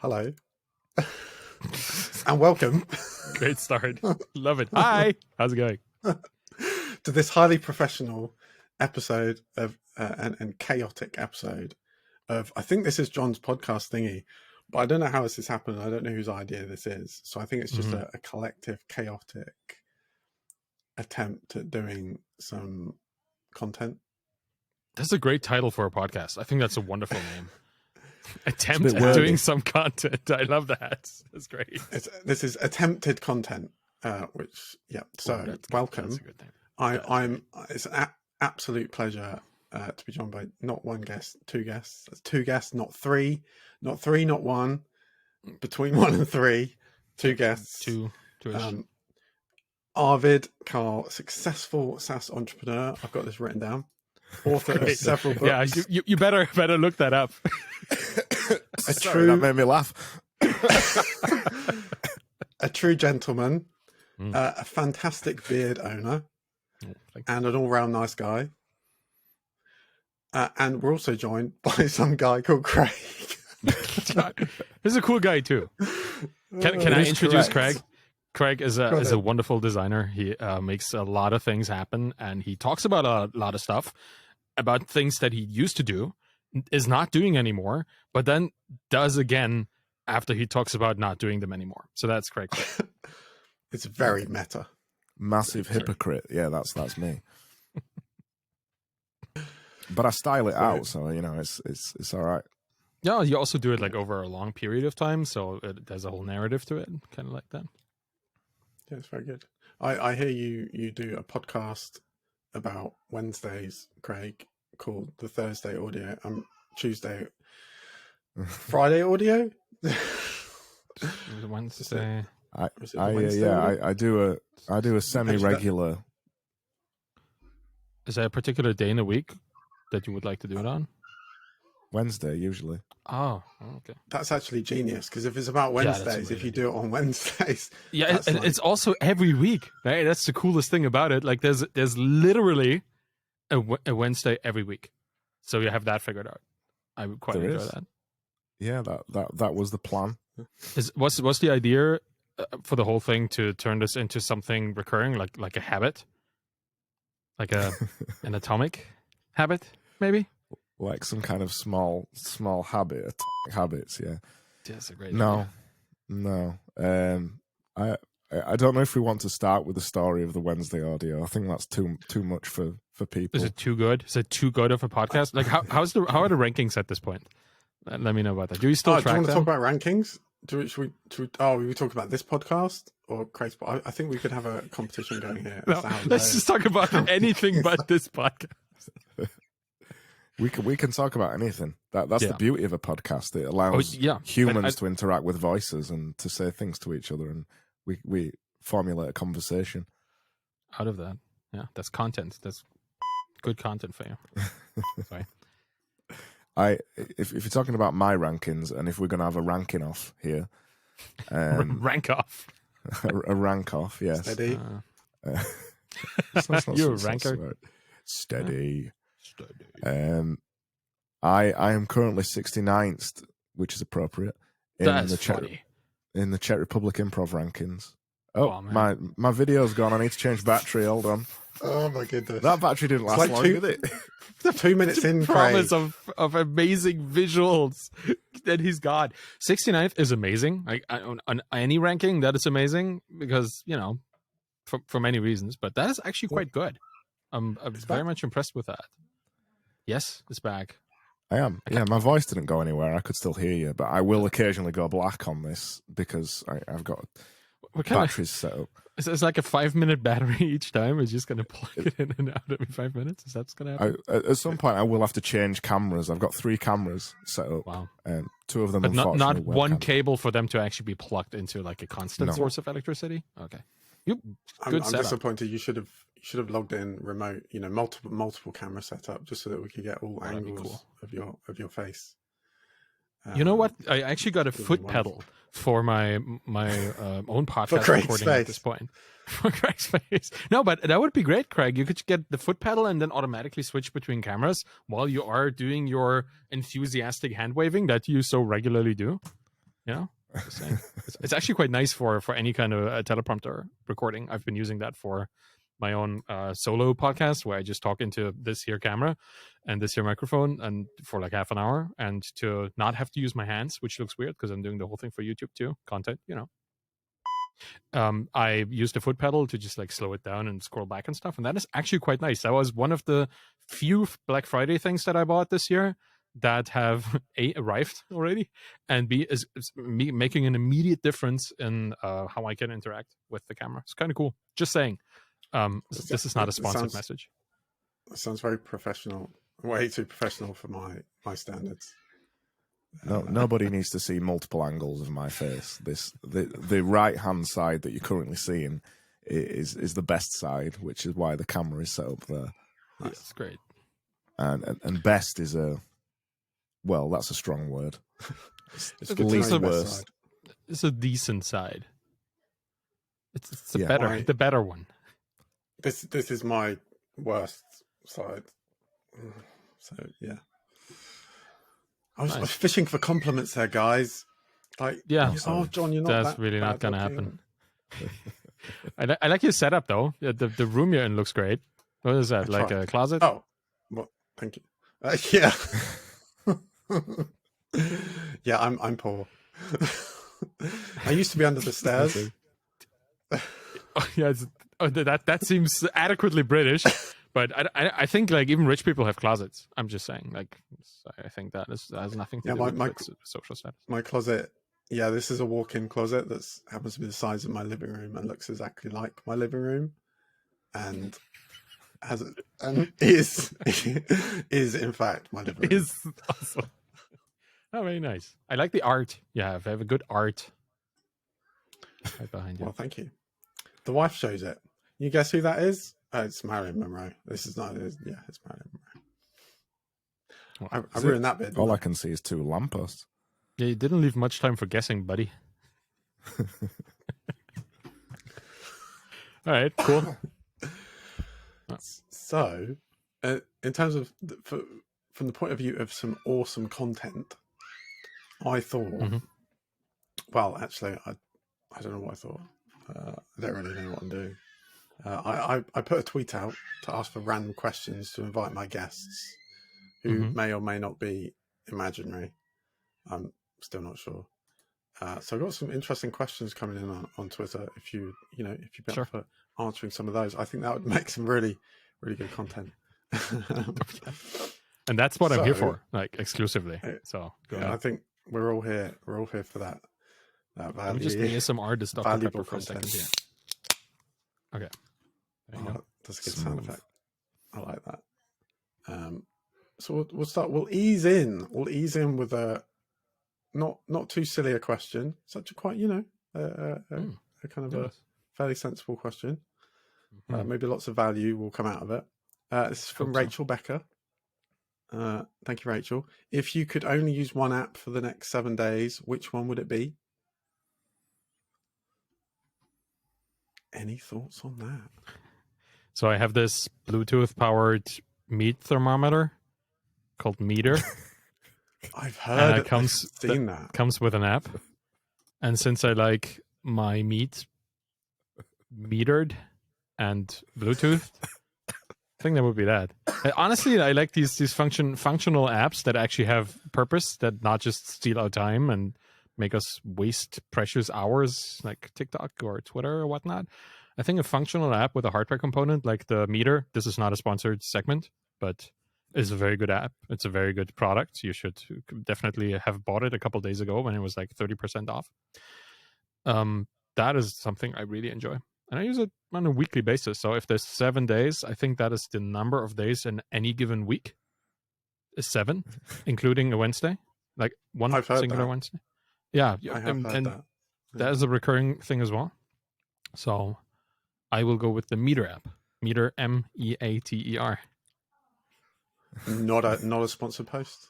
Hello. And welcome. Great start. Love it. Hi. How's it going? To this highly professional episode of and chaotic episode of, I think this is John's podcast thingy, but I don't know how this has happened. I don't know whose idea this is. So I think it's just a collective chaotic attempt at doing some content. That's a great title for a podcast. I think that's a wonderful name. Attempt at doing some content. I love that. That's great. This is attempted content, which, yeah. So welcome. That's a good name. It's an absolute pleasure to be joined by not one guest, two guests. That's two guests, not three, not one. Between 1 and 3, two guests. Two. Arvid, Carl, successful SaaS entrepreneur. I've got this written down. Author of several books. Yeah, you better look that up. That made me laugh. A true gentleman, a fantastic beard owner, and an all-round nice guy. And we're also joined by some guy called Craig. He's a cool guy too. Can I introduce Craig? Craig is a wonderful designer. He makes a lot of things happen, and he talks about a lot of stuff, about things that he used to do, is not doing anymore, but then does again after he talks about not doing them anymore. So that's Craig. It's very meta. Massive hypocrite. Yeah, that's me. But I style it out, so it's all right. Yeah, you also do it like over a long period of time, so there's a whole narrative to it, kind of like that. Yeah, it's very good. I hear you do a podcast about Wednesdays, Craig, called the Thursday Audio. Tuesday, Friday Audio. Wednesday. I do a semi-regular. Is there a particular day in the week that you would like to do it on? Wednesday, usually. Oh, okay. That's actually genius, because if it's about Wednesdays, if you do it on Wednesdays, it's also every week, right? That's the coolest thing about it. Like there's literally a Wednesday every week, so you have that figured out. I would quite enjoy that. Yeah, that was the plan. What's the idea for the whole thing, to turn this into something recurring, like a habit, like an atomic habit, maybe? Like some kind of small habits, yeah. That's a great idea. No. I don't know if we want to start with the story of the Wednesday Audio. I think that's too much for people. Is it too good? Is it too good of a podcast? Like how are the rankings at this point? Let me know about that. Do you still track them? Do you want to talk about rankings? We talk about this podcast or Craig's? I think we could have a competition going here. No, let's just talk about anything but this podcast. We can talk about anything. That's the beauty of a podcast. It allows humans to interact with voices and to say things to each other, and we formulate a conversation out of that. Yeah, that's content. That's good content for you. Sorry. If you're talking about my rankings, and if we're going to have a ranking off here, rank off, a rank off, yes. Steady. You're a ranker. Right. Steady. I am currently 69th, which is appropriate in the Czech Republic improv rankings. Oh, my video's gone. I need to change battery. Hold on. Oh my goodness, that battery didn't last long, did it? 2 minutes in, promise of amazing visuals that he's got. 69th is amazing. Like on any ranking, that is amazing because for many reasons. But that is actually quite good. I'm very much impressed with that. Yes, it's back. I am. Yeah, my voice didn't go anywhere. I could still hear you, but I will occasionally go black on this because I've got batteries set up. It's like a 5-minute battery each time. It's just going to plug it in and out every 5 minutes. Is that what's going to happen? At some point, I will have to change cameras. I've got 3 cameras set up. Wow. And 2 of them, but unfortunately, not one cable for them to actually be plugged into like a constant source of electricity? Okay. I'm disappointed. You should have logged in remote, multiple camera setup, just so that we could get all angles of your face. You know what? I actually got a foot pedal for my own podcast recording at this point. For Craig's face. No, but that would be great, Craig. You could get the foot pedal and then automatically switch between cameras while you are doing your enthusiastic hand waving that you so regularly do. You know, just saying. It's actually quite nice for any kind of teleprompter recording. I've been using that for my own solo podcast where I just talk into this here camera and this here microphone and for like half an hour, and to not have to use my hands, which looks weird because I'm doing the whole thing for YouTube too, content, you know. I used a foot pedal to just like slow it down and scroll back and stuff, and that is actually quite nice. That was one of the few Black Friday things that I bought this year that have arrived already, and B is me making an immediate difference in how I can interact with the camera. It's kind of cool. Just saying. This is not a sponsored message. It sounds very professional. Way too professional for my standards. No, nobody needs to see multiple angles of my face. The right hand side that you're currently seeing is the best side, which is why the camera is set up there. That's great. And best is that's a strong word. It's a decent side. It's the better one. This is my worst side. So yeah. I was fishing for compliments there, guys. Like, oh, John, you're not. That's really not gonna happen. I like your setup though. The room you're in looks great. What is that? Like a closet? Oh, well, thank you. Yeah, yeah. I'm poor. I used to be under the stairs. Oh, yeah, that seems adequately British. But I think like even rich people have closets. I'm just saying, like, I think that has nothing to do with social status. My closet, this is a walk-in closet that happens to be the size of my living room and looks exactly like my living room, and is in fact my living room. Is awesome. Oh, very nice. I like the art you have. I have a good art right behind you. Well, thank you. The wife shows it. You guess who that is? It's Marilyn Monroe. This is not. It's Marilyn Monroe. I ruined that bit. All I can see is two lampposts. Yeah, you didn't leave much time for guessing, buddy. All right, cool. So, in terms of from the point of view of some awesome content, I thought. Mm-hmm. Well, actually, I don't know what I thought. I don't really know what I'm doing. I put a tweet out to ask for random questions to invite my guests, who may or may not be imaginary. I'm still not sure. So I've got some interesting questions coming in on Twitter. If you'd be up for answering some of those, I think that would make some really, really good content. And that's what I'm here for, like exclusively. So I think we're all here. We're all here for that. Let me just need some art stuff to pepper for a second here. Okay. That's a good sound effect. I like that. So we'll start. We'll ease in. We'll ease in with a not too silly a question. Such a quite a kind of a fairly sensible question. Maybe lots of value will come out of it. This is from Rachel Becker. Thank you, Rachel. If you could only use one app for the next 7 days, which one would it be? Any thoughts on that? So I have this Bluetooth-powered meat thermometer called Meter. I've heard it. Seen that. Comes with an app. And since I like my meat metered and Bluetooth, I think that would be that. Honestly, I like these functional apps that actually have purpose, that not just steal our time and make us waste precious hours like TikTok or Twitter or whatnot. I think a functional app with a hardware component like the Meter, this is not a sponsored segment, but it's a very good app. It's a very good product. You should definitely have bought it a couple of days ago when it was like 30% off. That is something I really enjoy. And I use it on a weekly basis. So if there's 7 days, I think that is the number of days in any given week is 7, including a Wednesday, like one singular Wednesday. Yeah, and that is a recurring thing as well. So I will go with the Meter app. Meter, Meater. Not a sponsored post.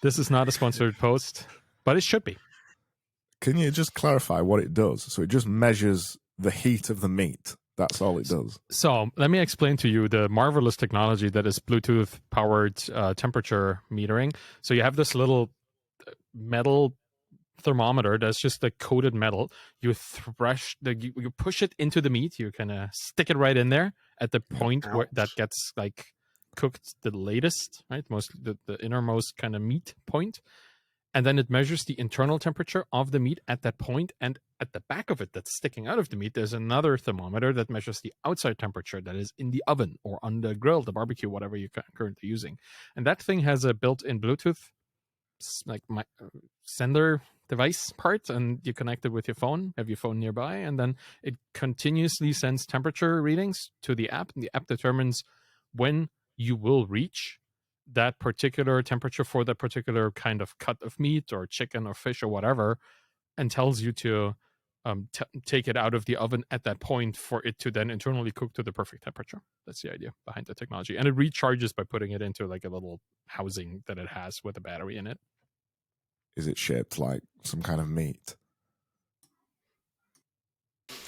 This is not a sponsored post, but it should be. Can you just clarify what it does? So it just measures the heat of the meat. That's all it does. So let me explain to you the marvelous technology that is Bluetooth-powered temperature metering. So you have this little metal thermometer that's just a coated metal. You you push it into the meat. You kind of stick it right in there at the point where that gets like cooked the latest, right? The innermost kind of meat point. And then it measures the internal temperature of the meat at that point. And at the back of it that's sticking out of the meat, there's another thermometer that measures the outside temperature that is in the oven or on the grill, the barbecue, whatever you're currently using. And that thing has a built-in Bluetooth like my sender device part, and you connect it with your phone, have your phone nearby, and then it continuously sends temperature readings to the app, and the app determines when you will reach that particular temperature for that particular kind of cut of meat or chicken or fish or whatever, and tells you to take it out of the oven at that point for it to then internally cook to the perfect temperature. That's the idea behind the technology. And it recharges by putting it into like a little housing that it has with a battery in it. Is it shaped like some kind of meat?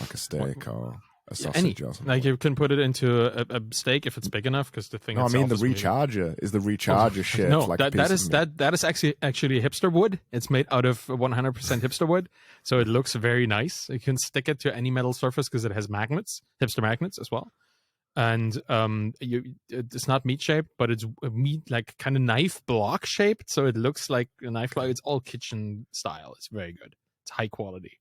Like a steak or a sausage or something? Like you can put it into a steak if it's big enough, because the thing no, I mean the recharger. Is the recharger shaped like a piece of meat? That is actually hipster wood. It's made out of 100% hipster wood, so it looks very nice. You can stick it to any metal surface because it has magnets, hipster magnets as well. And it's not meat shaped, but it's meat like kind of knife block shaped, so it looks like a knife block. It's all kitchen style. It's very good. It's high quality.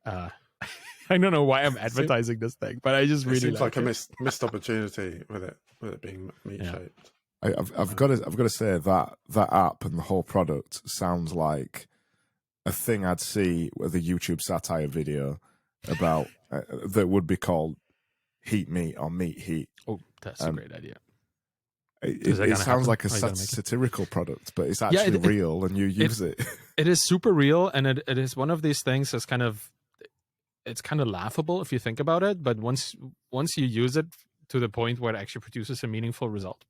I don't know why I'm advertising this thing, but I just really seems like a missed opportunity with it being meat shaped. I've got to say that app and the whole product sounds like a thing I'd see with a YouTube satire video about that would be called Heat Meat or Meat Heat. Oh, that's a great idea. It sounds like a satirical product, but it's actually real, and you use it. It is super real, and it is one of these things that's it's kind of laughable if you think about it, but once you use it to the point where it actually produces a meaningful result,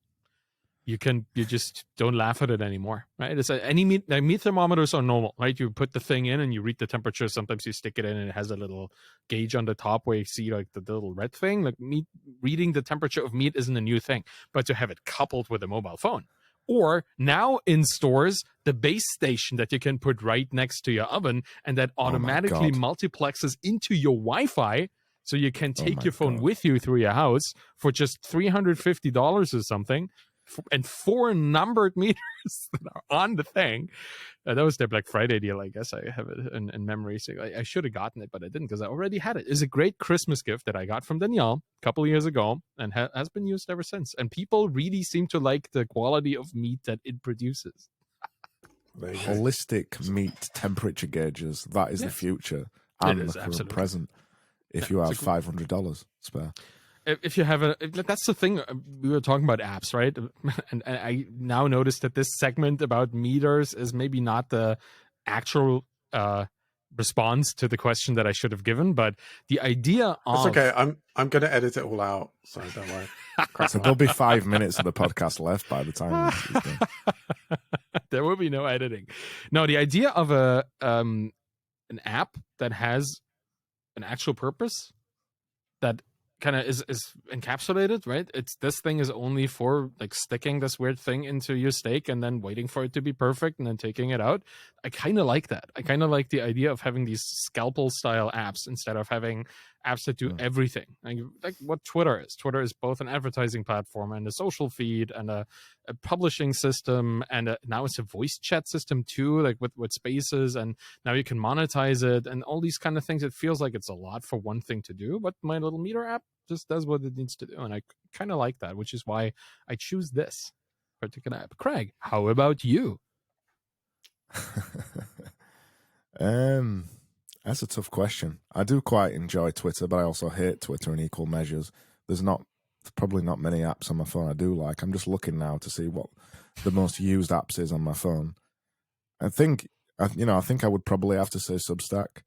you just don't laugh at it anymore, right? It's any meat thermometers are normal, right? You put the thing in and you read the temperature. Sometimes you stick it in and it has a little gauge on the top where you see like the little red thing. Like reading the temperature of meat isn't a new thing, but to have it coupled with a mobile phone, or now in stores, the base station that you can put right next to your oven and that automatically multiplexes into your Wi-Fi, so you can take your phone with you through your house for just $350 or something, and 4 numbered meters that are on the thing. That was their Black Friday deal, I guess. I have it in memory. So I should have gotten it, but I didn't because I already had it. It's a great Christmas gift that I got from Danielle a couple of years ago and has been used ever since. And people really seem to like the quality of meat that it produces. Holistic meat temperature gauges. That is the future and the current present. If you have $500 spare. If you have that's the thing. We were talking about apps, right? And I now noticed that this segment about meters is maybe not the actual response to the question that I should have given, but the idea of... It's okay. I'm going to edit it all out, so don't worry. So there'll be 5 minutes of the podcast left by the time it's done. There will be no editing. No, the idea of an app that has an actual purpose that kind of is encapsulated, right? This thing is only for like sticking this weird thing into your steak and then waiting for it to be perfect and then taking it out. I kind of like that. I kind of like the idea of having these scalpel style apps instead of having apps that do everything. Like what Twitter is. Twitter is both an advertising platform and a social feed and a publishing system, and now it's a voice chat system too, like with Spaces, and now you can monetize it and all these kind of things. It feels like it's a lot for one thing to do, but my little meter app just does what it needs to do, and I kind of like that, which is why I choose this particular app. Craig, how about you? That's a tough question. I do quite enjoy Twitter, but I also hate Twitter in equal measures. There's probably not many apps on my phone I do like. I'm just looking now to see what the most used apps is on my phone. I think I would probably have to say Substack,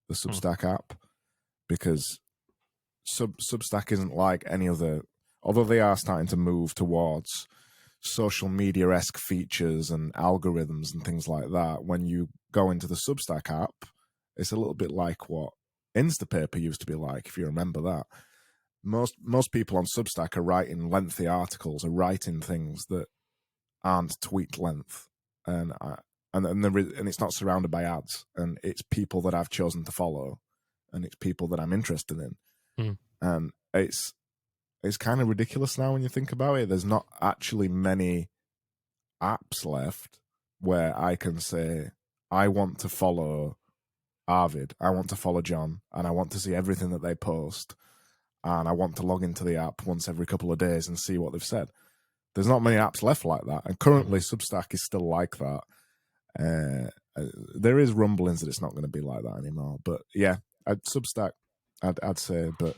the Substack app, because Substack isn't like any other, although they are starting to move towards social media-esque features and algorithms and things like that. When you go into the Substack app, it's a little bit like what Instapaper used to be like, if you remember that. Most people on Substack are writing lengthy articles, are writing things that aren't tweet length. And and it's not surrounded by ads, and it's people that I've chosen to follow, and it's people that I'm interested in, and it's kind of ridiculous now when you think about it. There's not actually many apps left where I can say, I want to follow Arvid, I want to follow John, and I want to see everything that they post, and I want to log into the app once every couple of days and see what they've said. There's not many apps left like that, and currently Substack is still like that. There is rumblings that it's not going to be like that anymore, but yeah, Substack, I'd say, but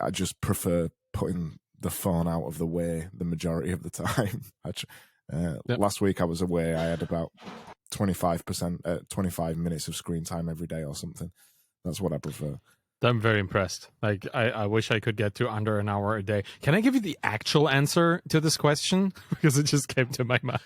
I just prefer putting the phone out of the way the majority of the time. Last week I was away, I had about 25 minutes of screen time every day or something. That's what I prefer. I'm very impressed. Like, I wish I could get to under an hour a day. Can I give you the actual answer to this question? Because it just came to my mind.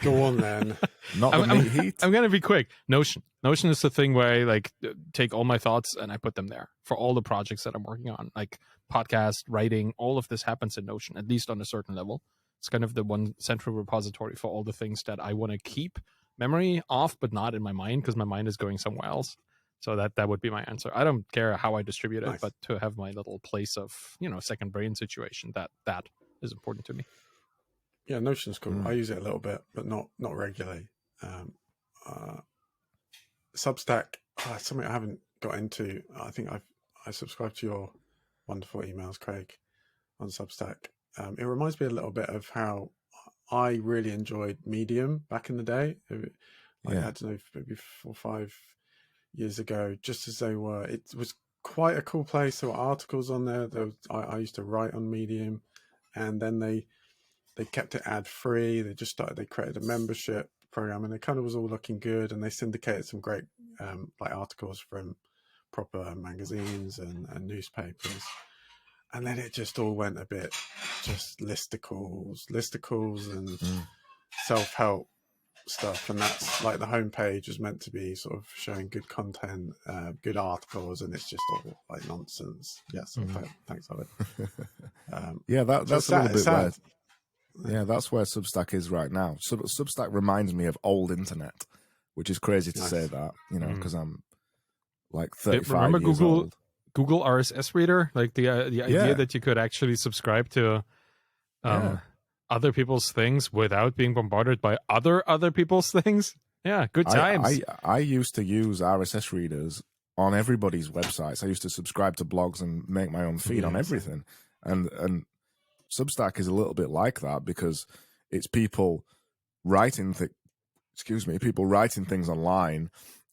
Go on, then. I'm going to be quick. Notion is the thing where I like take all my thoughts and I put them there for all the projects that I'm working on. Like podcast, writing, all of this happens in Notion, at least on a certain level. It's kind of the one central repository for all the things that I want to keep memory of, but not in my mind, because my mind is going somewhere else. So that would be my answer. I don't care how I distribute it, but to have my little place of, second brain situation, that is important to me. Yeah, Notion's cool. I use it a little bit, but not regularly. Substack, something I haven't got into. I think I subscribe to your wonderful emails, Craig, on Substack. It reminds me a little bit of how I really enjoyed Medium back in the day. I don't know, maybe 4 or 5 years ago, just as they were. It was quite a cool place. There were articles on there. I used to write on Medium, and then they kept it ad free. They created a membership program, and it kind of was all looking good. And they syndicated some great like articles from proper magazines and newspapers. And then it just all went a bit just listicles and self-help stuff. And that's like the homepage was meant to be sort of showing good content, good articles, and it's just all like nonsense. Yes, thanks, Arvid. That's a little bit sad. Yeah, that's where Substack is right now. Substack reminds me of old internet, which is crazy to say that, because I'm like 35 years old. Google RSS reader, like the idea that you could actually subscribe to other people's things without being bombarded by other people's things. Yeah, good times. I used to use RSS readers on everybody's websites. I used to subscribe to blogs and make my own feed on everything. And Substack is a little bit like that, because it's people writing things online,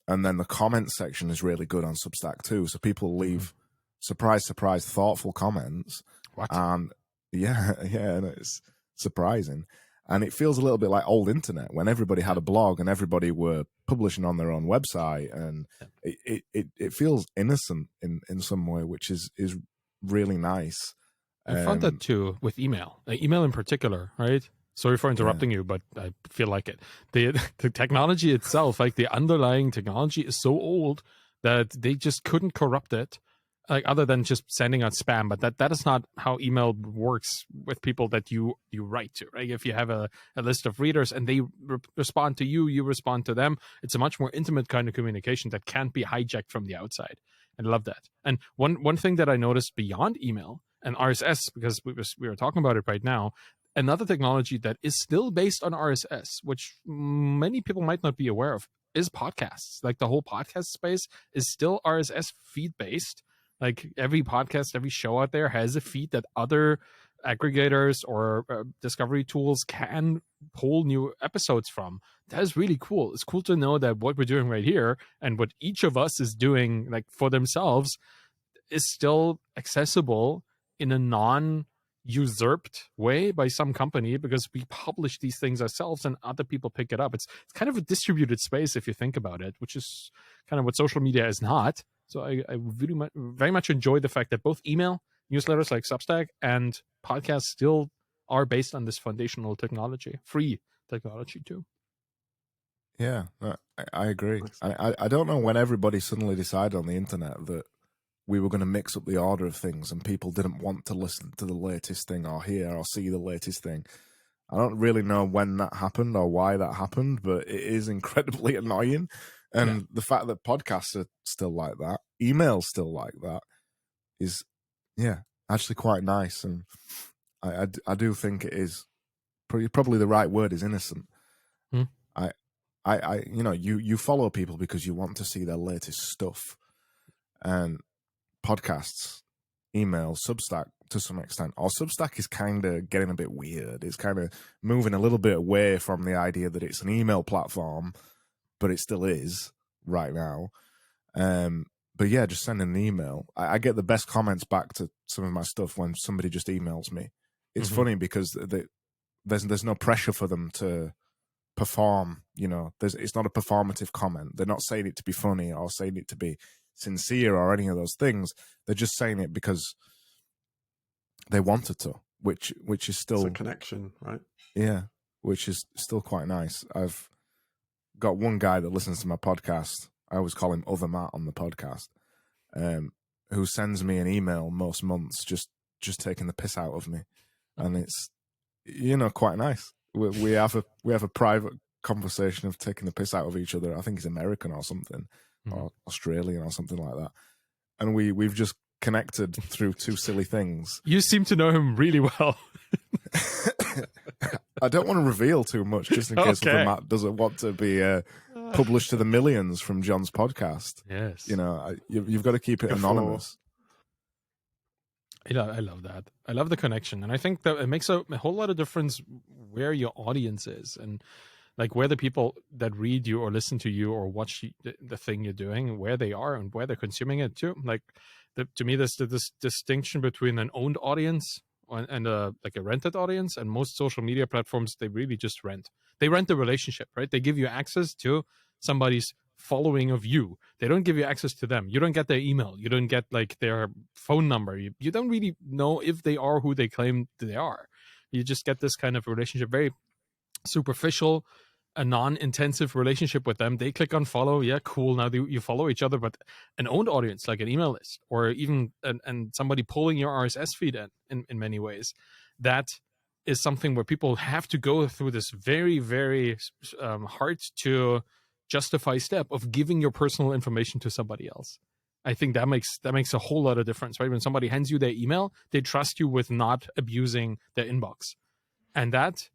and then the comments section is really good on Substack too. So people leave surprise, thoughtful comments. What? And and it's surprising. And it feels a little bit like old internet when everybody had a blog and everybody were publishing on their own website, and it feels innocent in some way, which is really nice. I found that too with email in particular, right? Sorry for interrupting you, but I feel like it. The technology itself, like the underlying technology, is so old that they just couldn't corrupt it, like other than just sending out spam. But that is not how email works with people that you write to, right? If you have a list of readers and they respond to you, you respond to them. It's a much more intimate kind of communication that can't be hijacked from the outside. I love that. And one thing that I noticed beyond email and RSS, because we were talking about it right now, another technology that is still based on RSS, which many people might not be aware of, is podcasts. Like the whole podcast space is still RSS feed based. Like every podcast, every show out there has a feed that other aggregators or discovery tools can pull new episodes from. That is really cool. It's cool to know that what we're doing right here and what each of us is doing, like for themselves, is still accessible in a non-usurped way by some company, because we publish these things ourselves and other people pick it up. It's kind of a distributed space if you think about it, which is kind of what social media is not. So I really very much enjoy the fact that both email, newsletters like Substack, and podcasts still are based on this foundational technology, free technology too. Yeah, I agree. I don't know when everybody suddenly decided on the internet that we were going to mix up the order of things and people didn't want to listen to the latest thing or hear or see the latest thing. I don't really know when that happened or why that happened, but it is incredibly annoying. And the fact that podcasts are still like that, emails still like that, is, actually quite nice. And I do think it is probably the right word is innocent. I you follow people because you want to see their latest stuff, and podcasts, email, Substack to some extent, or Substack is kind of getting a bit weird. It's kind of moving a little bit away from the idea that it's an email platform, but it still is right now. But yeah, just send an email. I get the best comments back to some of my stuff when somebody just emails me. It's funny because there's no pressure for them to perform. It's not a performative comment. They're not saying it to be funny or saying it to be sincere or any of those things. They're just saying it because they wanted to, which is still it's a connection, right? Yeah, which is still quite nice. I've got one guy that listens to my podcast. I always call him Other Matt on the podcast, who sends me an email most months just taking the piss out of me, and it's quite nice. We have a private conversation of taking the piss out of each other. I think he's American or something, or Australian or something like that, and we've just connected through two silly things. You seem to know him really well. I don't want to reveal too much, just in case Other Matt doesn't want to be published to the millions from John's podcast. Yes, you've got to keep it anonymous. I love that. I love the connection, and I think that it makes a whole lot of difference where your audience is, and like where the people that read you or listen to you or watch the thing you're doing, where they are and where they're consuming it too. Like to me, there's this distinction between an owned audience and like a rented audience, and most social media platforms, they really just rent. They rent the relationship, right? They give you access to somebody's following of you. They don't give you access to them. You don't get their email. You don't get like their phone number. You don't really know if they are who they claim they are. You just get this kind of relationship, very superficial, a non-intensive relationship with them. They click on follow. Yeah, cool. Now you follow each other. But an owned audience, like an email list, or even and somebody pulling your RSS feed in many ways, that is something where people have to go through this very, very hard to justify step of giving your personal information to somebody else. I think that makes a whole lot of difference, right? When somebody hands you their email, they trust you with not abusing their inbox, and that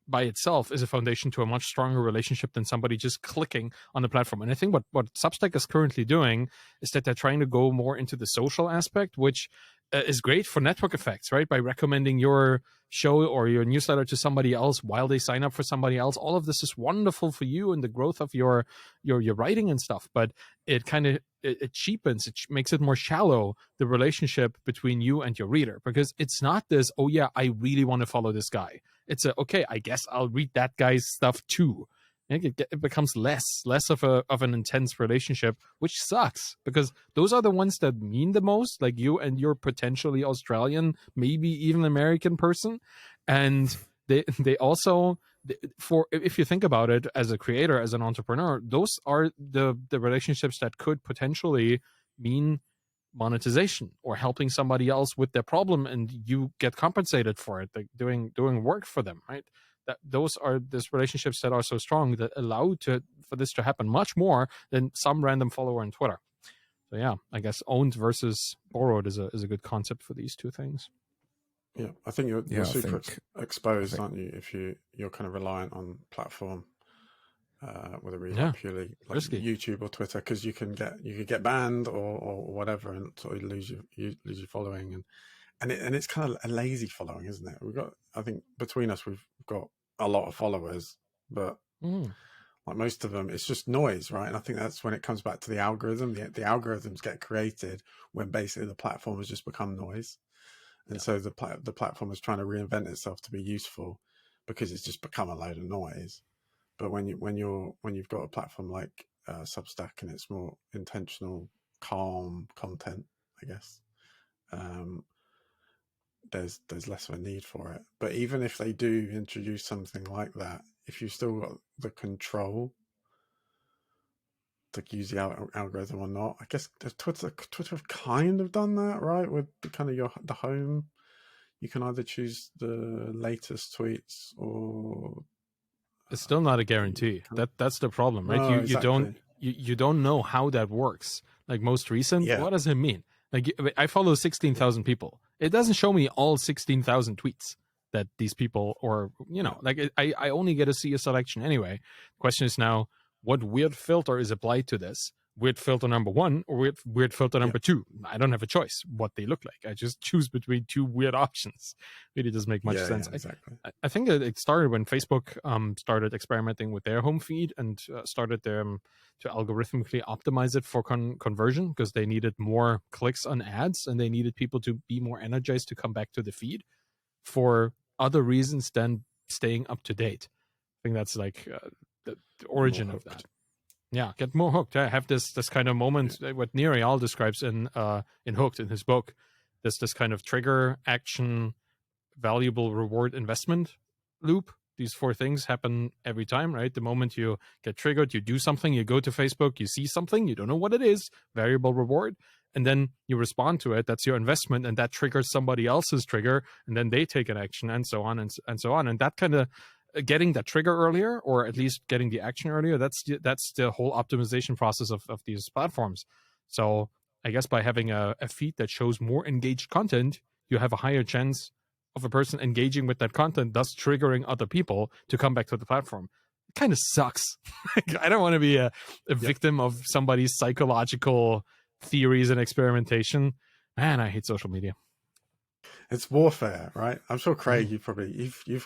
by itself is a foundation to a much stronger relationship than somebody just clicking on the platform. And I think what Substack is currently doing is that they're trying to go more into the social aspect, which is great for network effects, right? By recommending your show or your newsletter to somebody else while they sign up for somebody else. All of this is wonderful for you and the growth of your writing and stuff, but it kind of it cheapens, it makes it more shallow, the relationship between you and your reader, because it's not this, oh yeah, I really want to follow this guy. It's okay, I guess I'll read that guy's stuff too. It becomes less of an intense relationship, which sucks, because those are the ones that mean the most, like you and your potentially Australian, maybe even American person. And they also, for if you think about it as a creator, as an entrepreneur, those are the relationships that could potentially mean monetization or helping somebody else with their problem, and you get compensated for it, like doing work for them, right? Those are these relationships that are so strong that allow for this to happen much more than some random follower on Twitter. So yeah, I guess owned versus borrowed is a good concept for these two things. Yeah, I think you're super exposed, aren't you? If you're kind of reliant on platform, whether it's like purely like risky. YouTube or Twitter, because you could get banned or whatever, and sort of lose your following, and it's kind of a lazy following, isn't it? I think between us we've got a lot of followers, but like most of them, it's just noise, right? And I think that's when it comes back to the algorithm. The algorithms get created when basically the platform has just become noise. And so the platform is trying to reinvent itself to be useful, because it's just become a load of noise. But when you've got a platform like Substack, and it's more intentional, calm content, I guess, there's less of a need for it. But even if they do introduce something like that, if you've still got the control to use the algorithm or not, I guess Twitter have kind of done that, right? With kind of the home. you can either choose the latest tweets or it's still not a guarantee. That's the problem, right? No, You don't know how that works. Like most recent, what does it mean? Like I follow 16,000 people. It doesn't show me all 16,000 tweets that these people, or like I only get to see a selection anyway. The question is now, what weird filter is applied to this? Weird filter number 1 or weird filter number 2? I don't have a choice what they look like. I just choose between two weird options. Really doesn't make much sense. Exactly. I think it started when Facebook started experimenting with their home feed and started to algorithmically optimize it for conversion, because they needed more clicks on ads and they needed people to be more energized to come back to the feed for other reasons than staying up to date. I think that's like the origin of that. Yeah, get more hooked. I have this kind of moment, what Nir Eyal describes in Hooked, in his book. This kind of trigger, action, valuable reward, investment loop. These 4 things happen every time, right? The moment you get triggered, you do something, you go to Facebook, you see something, you don't know what it is, variable reward, and then you respond to it. That's your investment, and that triggers somebody else's trigger, and then they take an action, and so on and so on. And that kind of getting that trigger earlier, or at least getting the action earlier, that's the whole optimization process of these platforms. So I guess by having a feed that shows more engaged content, you have a higher chance of a person engaging with that content, thus triggering other people to come back to the platform. It kind of sucks. I don't want to be a victim of somebody's psychological theories and experimentation. Man, I hate social media. It's warfare, right? I'm sure, Craig, you've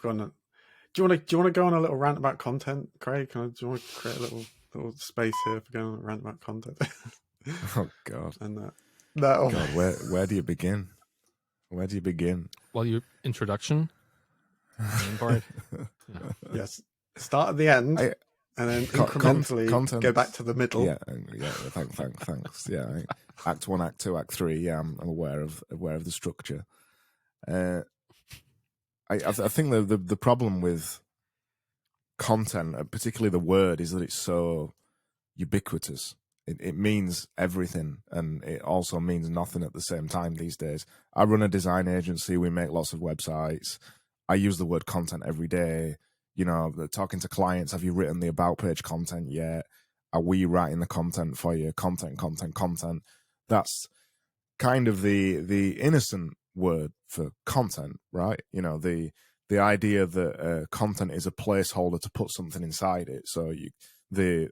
gone. Do you want to go on a little rant about content, Craig? Do you want to create a little space here for going on a rant about content? Oh God! And God, where do you begin? Where do you begin? Well, your introduction. Part. Yeah. Yes. Start at the end, and then incrementally go back to the middle. Yeah. Thanks. Yeah. Act 1, Act 2, Act 3. Yeah, I'm aware of the structure. I think the problem with content, particularly the word, is that it's so ubiquitous. It means everything, and it also means nothing at the same time these days. I run a design agency. We make lots of websites. I use the word content every day. Talking to clients, have you written the about page content yet? Are we writing the content for you? Content. That's kind of the innocent word for content, right? The idea that content is a placeholder to put something inside it. So the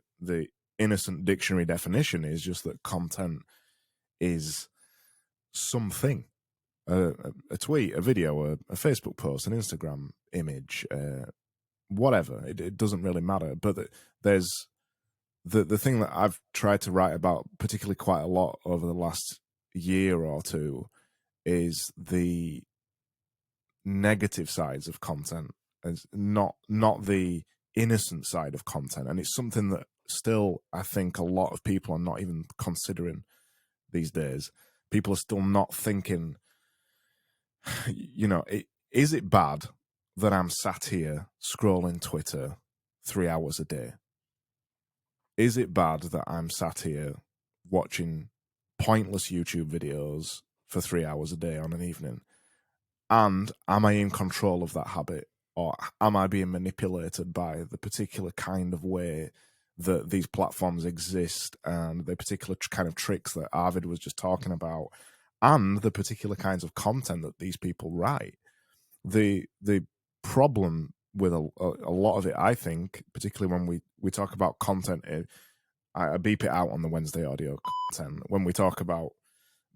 innocent dictionary definition is just that content is something, a tweet, a video, a Facebook post, an Instagram image, whatever. It doesn't really matter. But there's the thing that I've tried to write about particularly quite a lot over the last year or two is the negative sides of content, as not the innocent side of content. And it's something that still, I think, a lot of people are not even considering these days. People are still not thinking, is it bad that I'm sat here scrolling Twitter 3 hours a day? Is it bad that I'm sat here watching pointless YouTube videos for 3 hours a day on an evening? And am I in control of that habit? Or am I being manipulated by the particular kind of way that these platforms exist, and the particular kind of tricks that Arvid was just talking about, and the particular kinds of content that these people write? The problem with a lot of it, I think, particularly when we talk about content, I beep it out on the Wednesday audio content. When we talk about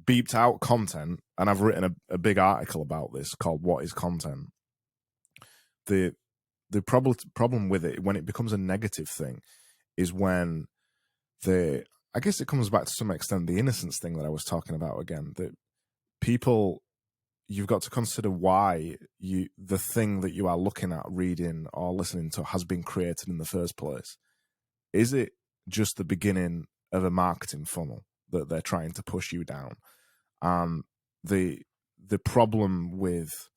beeped out content, and I've written a big article about this called "What is Content?" The problem with it, when it becomes a negative thing, is when I guess it comes back to some extent the innocence thing that I was talking about again. That people, you've got to consider why the thing that you are looking at, reading, or listening to has been created in the first place. Is it just the beginning of a marketing funnel that they're trying to push you down? And the problem with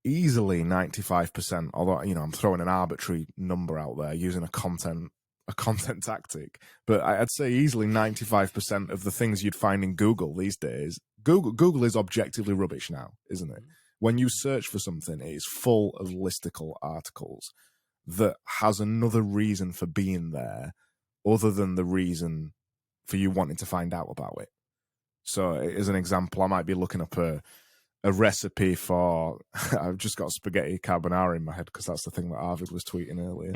easily 95%, although I'm throwing an arbitrary number out there using a content tactic, but I'd say easily 95% of the things you'd find in Google these days, Google is objectively rubbish now, isn't it? when you search for something, it is full of listicle articles that has another reason for being there other than the reason for you wanting to find out about it. So as an example, I might be looking up a recipe for, I've just got spaghetti carbonara in my head because that's the thing that Arvid was tweeting earlier.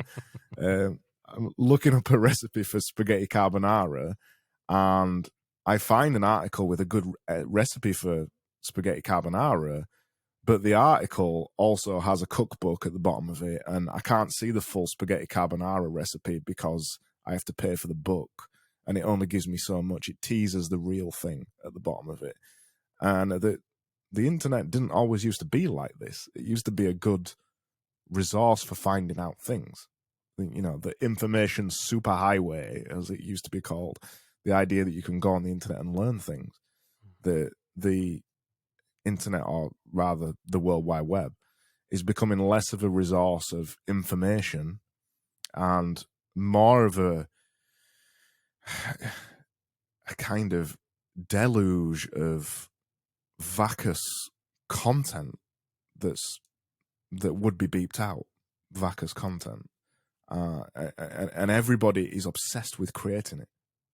I'm looking up a recipe for spaghetti carbonara, and I find an article with a good recipe for spaghetti carbonara, but the article also has a cookbook at the bottom of it, and I can't see the full spaghetti carbonara recipe because I have to pay for the book, and it only gives me so much. It teases the real thing at the bottom of it. And the internet didn't always used to be like this. It used to be a good resource for finding out things. You know, the information superhighway, as it used to be called, the idea that you can go on the internet and learn things. The internet, or rather the World Wide Web, is becoming less of a resource of information and more of a kind of deluge of vacuous content that would be beeped out, vacuous content. And everybody is obsessed with creating it.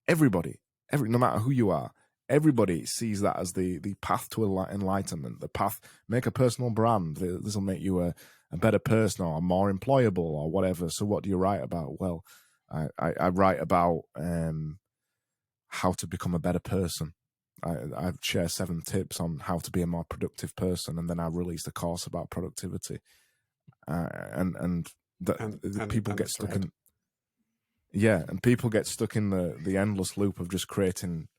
Everybody, no matter who you are, everybody sees that as the path to enlightenment, the path, make a personal brand. This will make you a better person or more employable or whatever. So what do you write about? Well, I write about how to become a better person. I share 7 tips on how to be a more productive person, and then I released a course about productivity. And people get stuck in, and people get stuck in the endless loop of just creating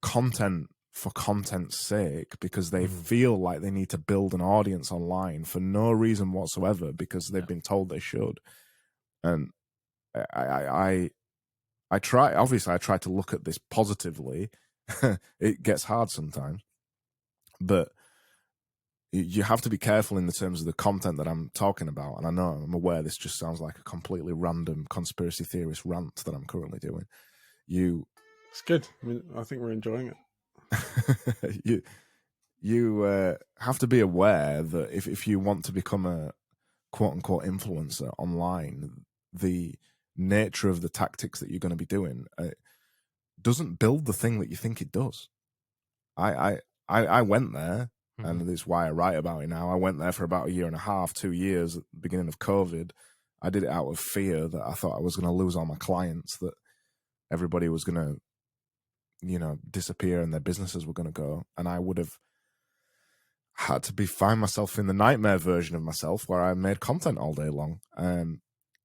content for content's sake because they feel like they need to build an audience online for no reason whatsoever because they've been told they should. And I try to look at this positively. It gets hard sometimes, but you have to be careful in the terms of the content that I'm talking about. And I'm aware this just sounds like a completely random conspiracy theorist rant that I'm currently doing. It's good. I think we're enjoying it. you have to be aware that if you want to become a quote unquote influencer online, the nature of the tactics that you're going to be doing doesn't build the thing that you think it does. I went there. And this is why I write about it now. I went there for about 1.5 years, 2 years at the beginning of COVID. I did it out of fear that I thought I was going to lose all my clients, that everybody was going to, disappear and their businesses were going to go. And I would have had to find myself in the nightmare version of myself where I made content all day long,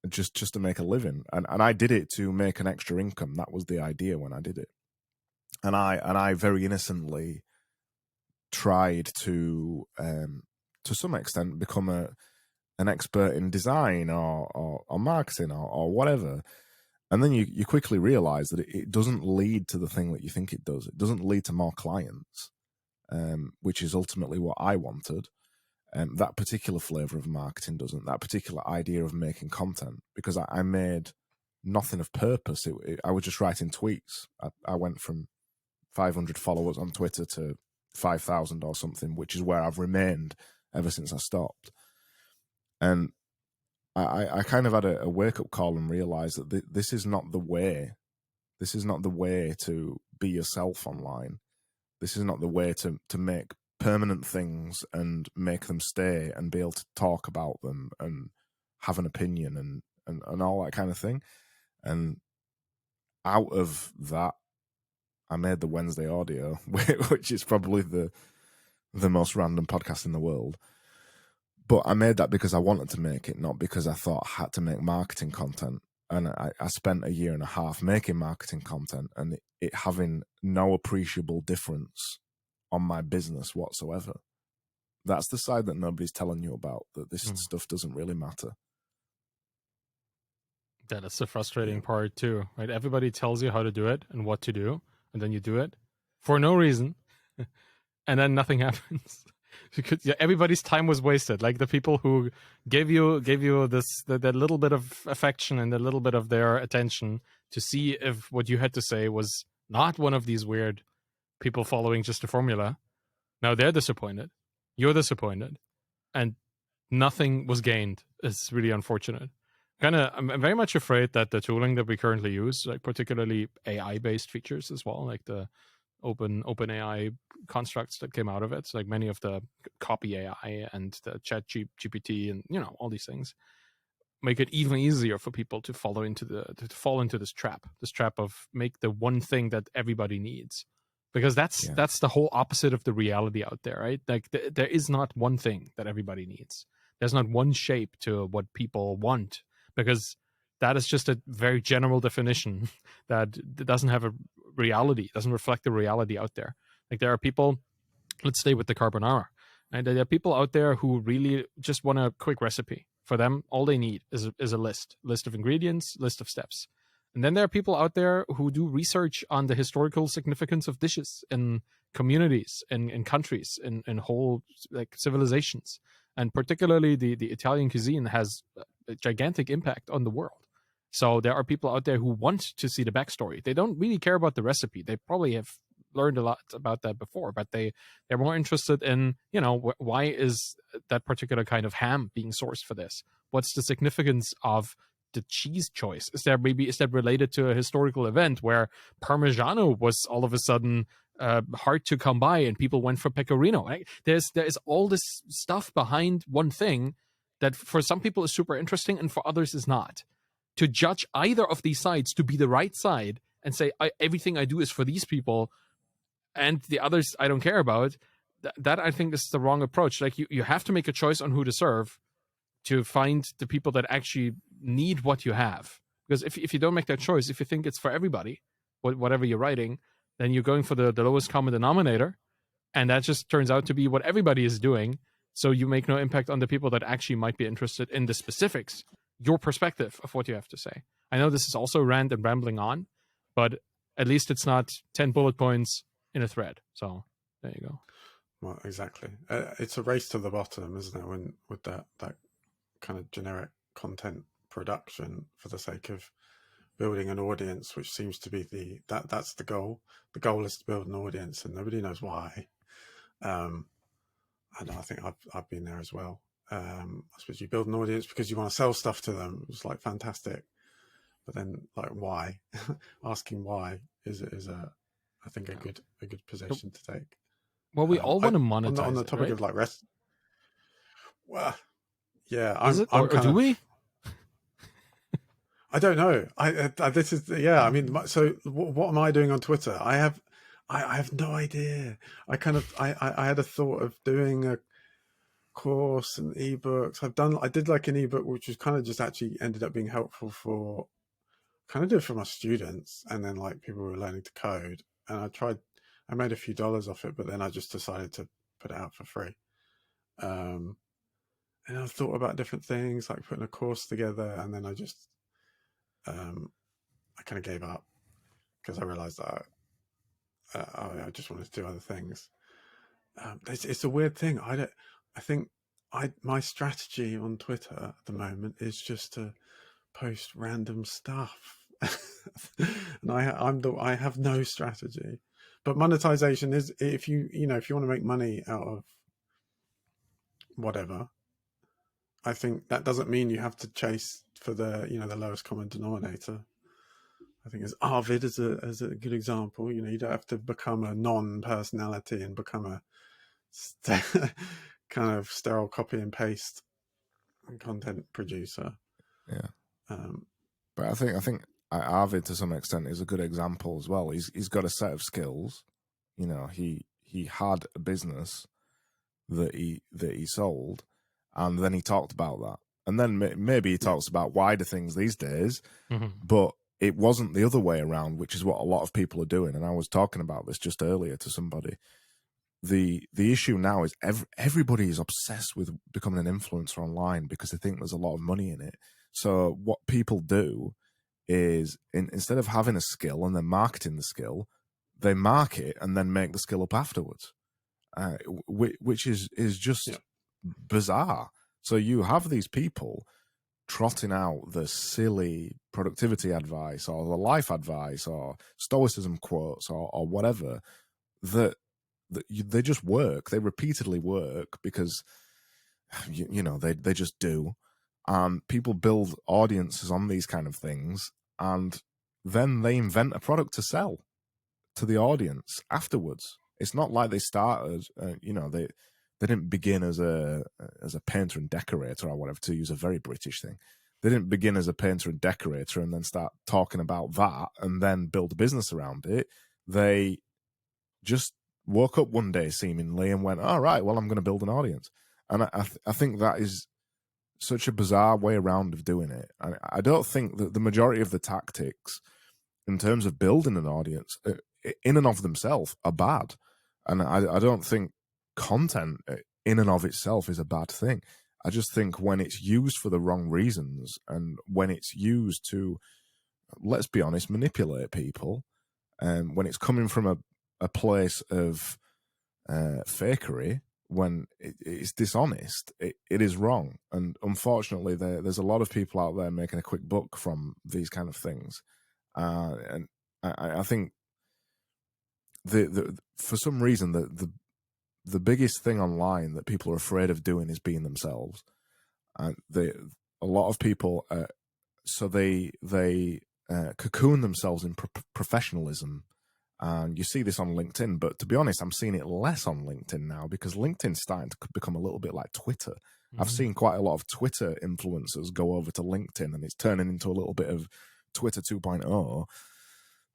just to make a living. And I did it to make an extra income. That was the idea when I did it. And I very innocently tried to some extent become an expert in design or marketing or whatever, and then you quickly realize that it doesn't lead to the thing that you think it does. It doesn't lead to more clients, which is ultimately what I wanted. That particular flavor of marketing doesn't. That particular idea of making content, because I made nothing of purpose. I was just writing tweets. I went from 500 followers on Twitter to 5,000 or something, which is where I've remained ever since I stopped. And I kind of had a wake-up call and realized that this is not the way. This is not the way to be yourself online. This is not the way to make permanent things and make them stay and be able to talk about them and have an opinion and all that kind of thing. And out of that, I made the Wednesday Audio, which is probably the most random podcast in the world. But I made that because I wanted to make it, not because I thought I had to make marketing content. And I spent 1.5 years making marketing content and it having no appreciable difference on my business whatsoever. That's the side that nobody's telling you about, that this stuff doesn't really matter. That's the frustrating part too, right? Everybody tells you how to do it and what to do, and then you do it for no reason, and then nothing happens. Because everybody's time was wasted. Like the people who gave you that little bit of affection and a little bit of their attention to see if what you had to say was not one of these weird people following just a formula. Now they're disappointed. you're disappointed, and nothing was gained. It's really unfortunate. I'm very much afraid that the tooling that we currently use, like particularly AI-based features as well, like the open AI constructs that came out of it, like many of the copy AI and the chat GPT and all these things, make it even easier for people to fall into this trap of make the one thing that everybody needs, because that's the whole opposite of the reality out there, right? Like there is not one thing that everybody needs. There's not one shape to what people want, because that is just a very general definition that doesn't have a reality, doesn't reflect the reality out there. Like there are people, let's stay with the carbonara, and there are people out there who really just want a quick recipe. For them, all they need is a list of ingredients, list of steps. And then there are people out there who do research on the historical significance of dishes in communities, in countries, in whole like civilizations. And particularly the Italian cuisine has a gigantic impact on the world. So there are people out there who want to see the backstory. They don't really care about the recipe. They probably have learned a lot about that before, but they're more interested in, why is that particular kind of ham being sourced for this? What's the significance of the cheese choice? Is that related to a historical event where Parmigiano was all of a sudden hard to come by and people went for pecorino? Right? There's all this stuff behind one thing that for some people is super interesting and for others is not. To judge either of these sides to be the right side and say everything I do is for these people and the others I don't care about, that I think is the wrong approach. Like you have to make a choice on who to serve to find the people that actually need what you have. Because if you don't make that choice, if you think it's for everybody, whatever you're writing, then you're going for the lowest common denominator, and that just turns out to be what everybody is doing. So you make no impact on the people that actually might be interested in the specifics, your perspective of what you have to say. I know this is also rant and rambling on, but at least it's not 10 bullet points in a thread. So there you go. Well, exactly. It's a race to the bottom, isn't it? With that kind of generic content production for the sake of building an audience, which seems to be that's the goal. The goal is to build an audience, and nobody knows why. I think I've been there as well. I suppose you build an audience because you want to sell stuff to them. It's like fantastic, but then like why? Asking why is I think a good position to take. Well, we all want to monetize on the topic, right? Of like rest. Well, yeah, or do we? I don't know. This is I mean, so what am I doing on Twitter? I have no idea. I had a thought of doing a course and ebooks. I did like an ebook which was kind of just actually ended up being helpful for for my students, and then like people were learning to code, and I made a few dollars off it, but then I just decided to put it out for free. And I thought about different things like putting a course together, and then I just I kind of gave up because I realized that I just wanted to do other things. It's a weird thing. I think my strategy on Twitter at the moment is just to post random stuff, and I have no strategy. But monetization is if you want to make money out of whatever. I think that doesn't mean you have to chase for the the lowest common denominator. I think as Arvid as a good example, you don't have to become a non-personality and become a kind of sterile copy and paste content producer. Yeah. But I think Arvid to some extent is a good example as well. He's got a set of skills. He had a business that he sold, and then he talked about that. And then maybe he talks about wider things these days, but it wasn't the other way around, which is what a lot of people are doing. And I was talking about this just earlier to somebody. The issue now is everybody is obsessed with becoming an influencer online because they think there's a lot of money in it. So what people do is instead of having a skill and then marketing the skill, they market and then make the skill up afterwards, which is just bizarre. So you have these people trotting out the silly productivity advice or the life advice or stoicism quotes or whatever that they just work. They repeatedly work because, they just do. People build audiences on these kind of things, and then they invent a product to sell to the audience afterwards. It's not like they started, they didn't begin as a painter and decorator or whatever, to use a very British thing. They didn't begin as a painter and decorator and then start talking about that and then build a business around it. They just woke up one day seemingly and went, all right, well, I'm going to build an audience. And I think that is such a bizarre way around of doing it. I don't think that the majority of the tactics in terms of building an audience in and of themselves are bad. And I don't think content in and of itself is a bad thing. I just think when it's used for the wrong reasons and when it's used to, let's be honest, manipulate people, and when it's coming from a place of fakery, when it's dishonest, it is wrong. And unfortunately, there's a lot of people out there making a quick buck from these kind of things. And I think for some reason the biggest thing online that people are afraid of doing is being themselves. And a lot of people, so they cocoon themselves in professionalism. And you see this on LinkedIn, but to be honest, I'm seeing it less on LinkedIn now because LinkedIn's starting to become a little bit like Twitter. Mm-hmm. I've seen quite a lot of Twitter influencers go over to LinkedIn, and it's turning into a little bit of Twitter 2.0.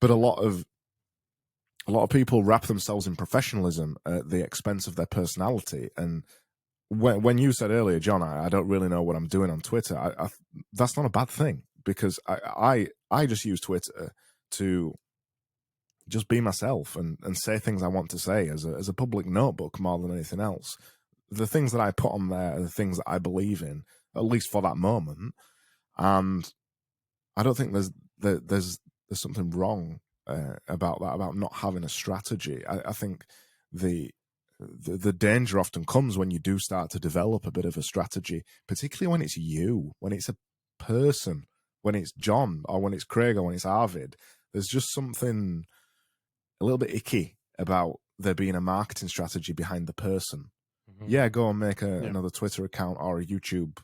But a lot of people wrap themselves in professionalism at the expense of their personality. And when you said earlier, John, I don't really know what I'm doing on Twitter, that's not a bad thing, because I just use Twitter to just be myself and say things I want to say as a public notebook more than anything else. The things that I put on there are the things that I believe in, at least for that moment. And I don't think there's something wrong about that, about not having a strategy. I think the danger often comes when you do start to develop a bit of a strategy, particularly when it's you, when it's a person, when it's John or when it's Craig or when it's Arvid. There's just something a little bit icky about there being a marketing strategy behind the person. Mm-hmm. Yeah, go and make another Twitter account or a YouTube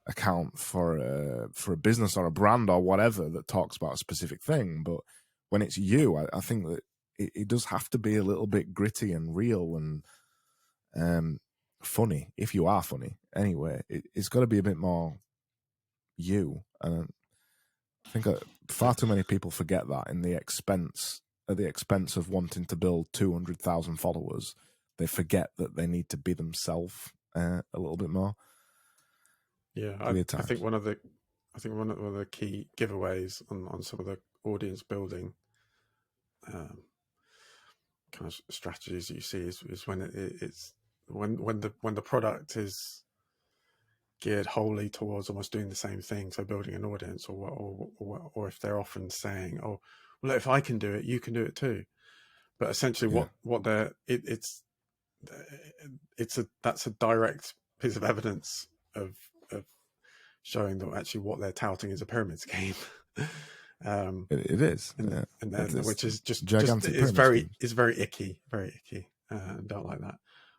account for a business or a brand or whatever that talks about a specific thing. But when it's you, I think that it does have to be a little bit gritty and real and funny, if you are funny. Anyway, it's got to be a bit more you. And I think far too many people forget that at the expense of wanting to build 200,000 followers. They forget that they need to be themselves a little bit more. Yeah, I think one of the key giveaways on some of the audience building kind of strategies that you see is when it's when the product is geared wholly towards almost doing the same thing, so building an audience, or if they're often saying, "Oh, well, if I can do it, you can do it too." But essentially, that's a direct piece of evidence of showing that actually what they're touting is a pyramid scheme. It is, which is just gigantic. It's very icky, very icky. Don't like that.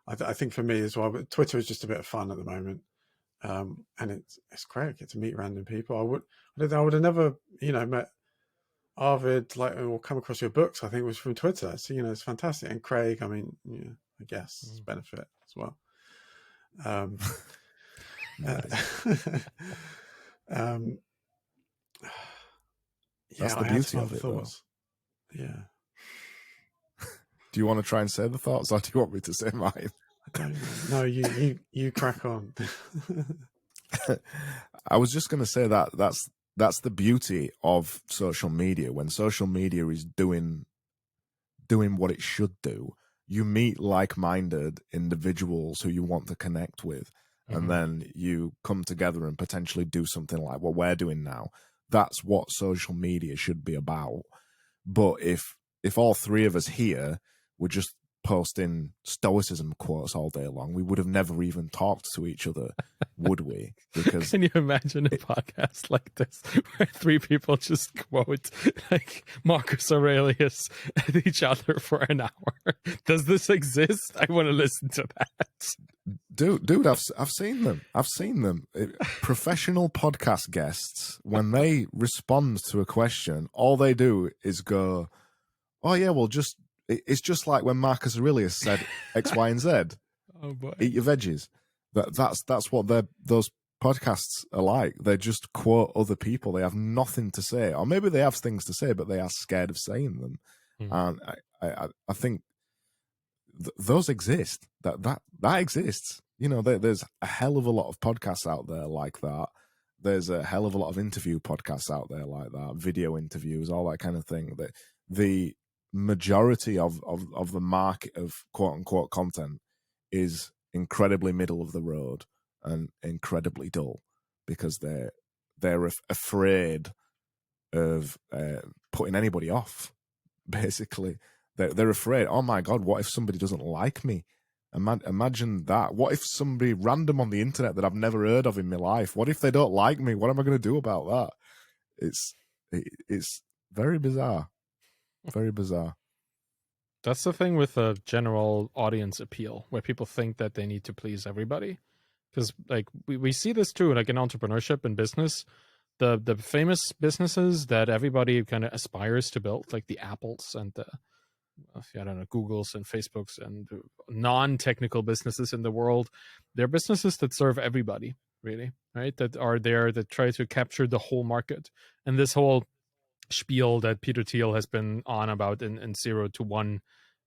I think for me as well, but Twitter is just a bit of fun at the moment, and it's great. I get to meet random people. I would have never met Arvid or come across your books. I think it was from Twitter. So it's fantastic. And Craig, I mean, I guess it's benefit as well. That's the beauty of it, though. Yeah. Do you want to try and say the thoughts, or do you want me to say mine? I don't know. No, you crack on. I was just going to say that's the beauty of social media. When social media is doing what it should do, you meet like-minded individuals who you want to connect with, and then you come together and potentially do something like what we're doing now. That's what social media should be about. But if all three of us here were just posting stoicism quotes all day long, we would have never even talked to each other, would we? Because can you imagine a podcast like this where three people just quote like Marcus Aurelius at each other for an hour? Does this exist? I want to listen to that. Dude, I've seen them. I've seen them. Professional podcast guests, when they respond to a question, all they do is go, "Oh yeah, well, it's just like when Marcus Aurelius said X, Y, and Z. Oh boy, eat your veggies." That's what those podcasts are like. They just quote other people. They have nothing to say, or maybe they have things to say, but they are scared of saying them. And I think those exist. That exists. You know, there's a hell of a lot of podcasts out there like that. There's a hell of a lot of interview podcasts out there like that, video interviews, all that kind of thing. That the majority of the market of quote unquote content is incredibly middle of the road and incredibly dull because they're afraid of putting anybody off. Basically, they're afraid. Oh my God, what if somebody doesn't like me? Imagine that. What if somebody random on the internet that I've never heard of in my life? What if they don't like me? What am I going to do about that? It's very bizarre. Very bizarre. That's the thing with a general audience appeal, where people think that they need to please everybody. Because like we see this too, like in entrepreneurship and business, the famous businesses that everybody kind of aspires to build, like the Apples and the I don't know, Googles and Facebooks and non-technical businesses in the world, they're businesses that serve everybody, really, right? That are there that try to capture the whole market. And this whole spiel that Peter Thiel has been on about in 0 to 1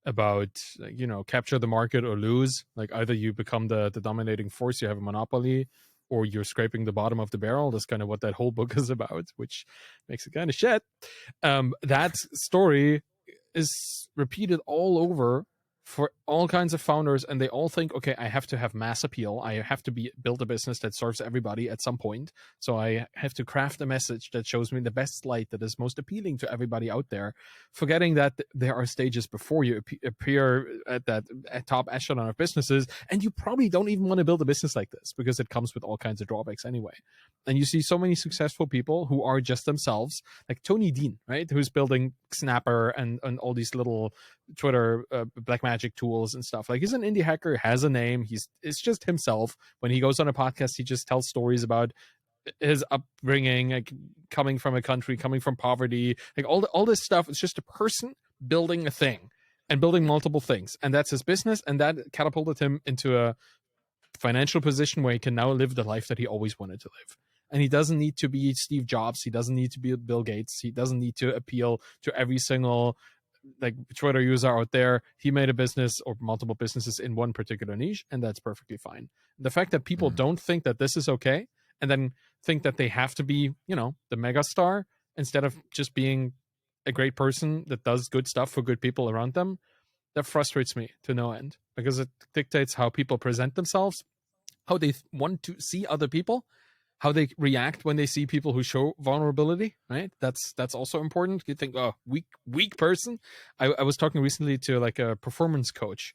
about, you know, capture the market or lose. Like either you become the dominating force, you have a monopoly, or you're scraping the bottom of the barrel. That's kind of what that whole book is about, which makes it kind of shit. That story is repeated all over for all kinds of founders, and they all think, okay, I have to have mass appeal. I have to build a business that serves everybody at some point. So I have to craft a message that shows me the best light that is most appealing to everybody out there, forgetting that there are stages before you appear at that top echelon of businesses, and you probably don't even want to build a business like this because it comes with all kinds of drawbacks anyway. And you see so many successful people who are just themselves, like Tony Dean, right, who's building Snapper and all these little Twitter Blackmagic tools and stuff. Like, he's an indie hacker, has a name, it's just himself. When he goes on a podcast, he just tells stories about his upbringing, like coming from a country, coming from poverty, like all this stuff. It's just a person building a thing and building multiple things, and that's his business, and that catapulted him into a financial position where he can now live the life that he always wanted to live. And he doesn't need to be Steve Jobs. He doesn't need to be Bill Gates. He doesn't need to appeal to every single like Twitter user out there. He made a business or multiple businesses in one particular niche, and that's perfectly fine. The fact that people don't think that this is okay, and then think that they have to be, you know, the mega star instead of just being a great person that does good stuff for good people around them, that frustrates me to no end, because it dictates how people present themselves, how they want to see other people, how they react when they see people who show vulnerability, right? That's also important. You think, oh, weak person. I was talking recently to like a performance coach.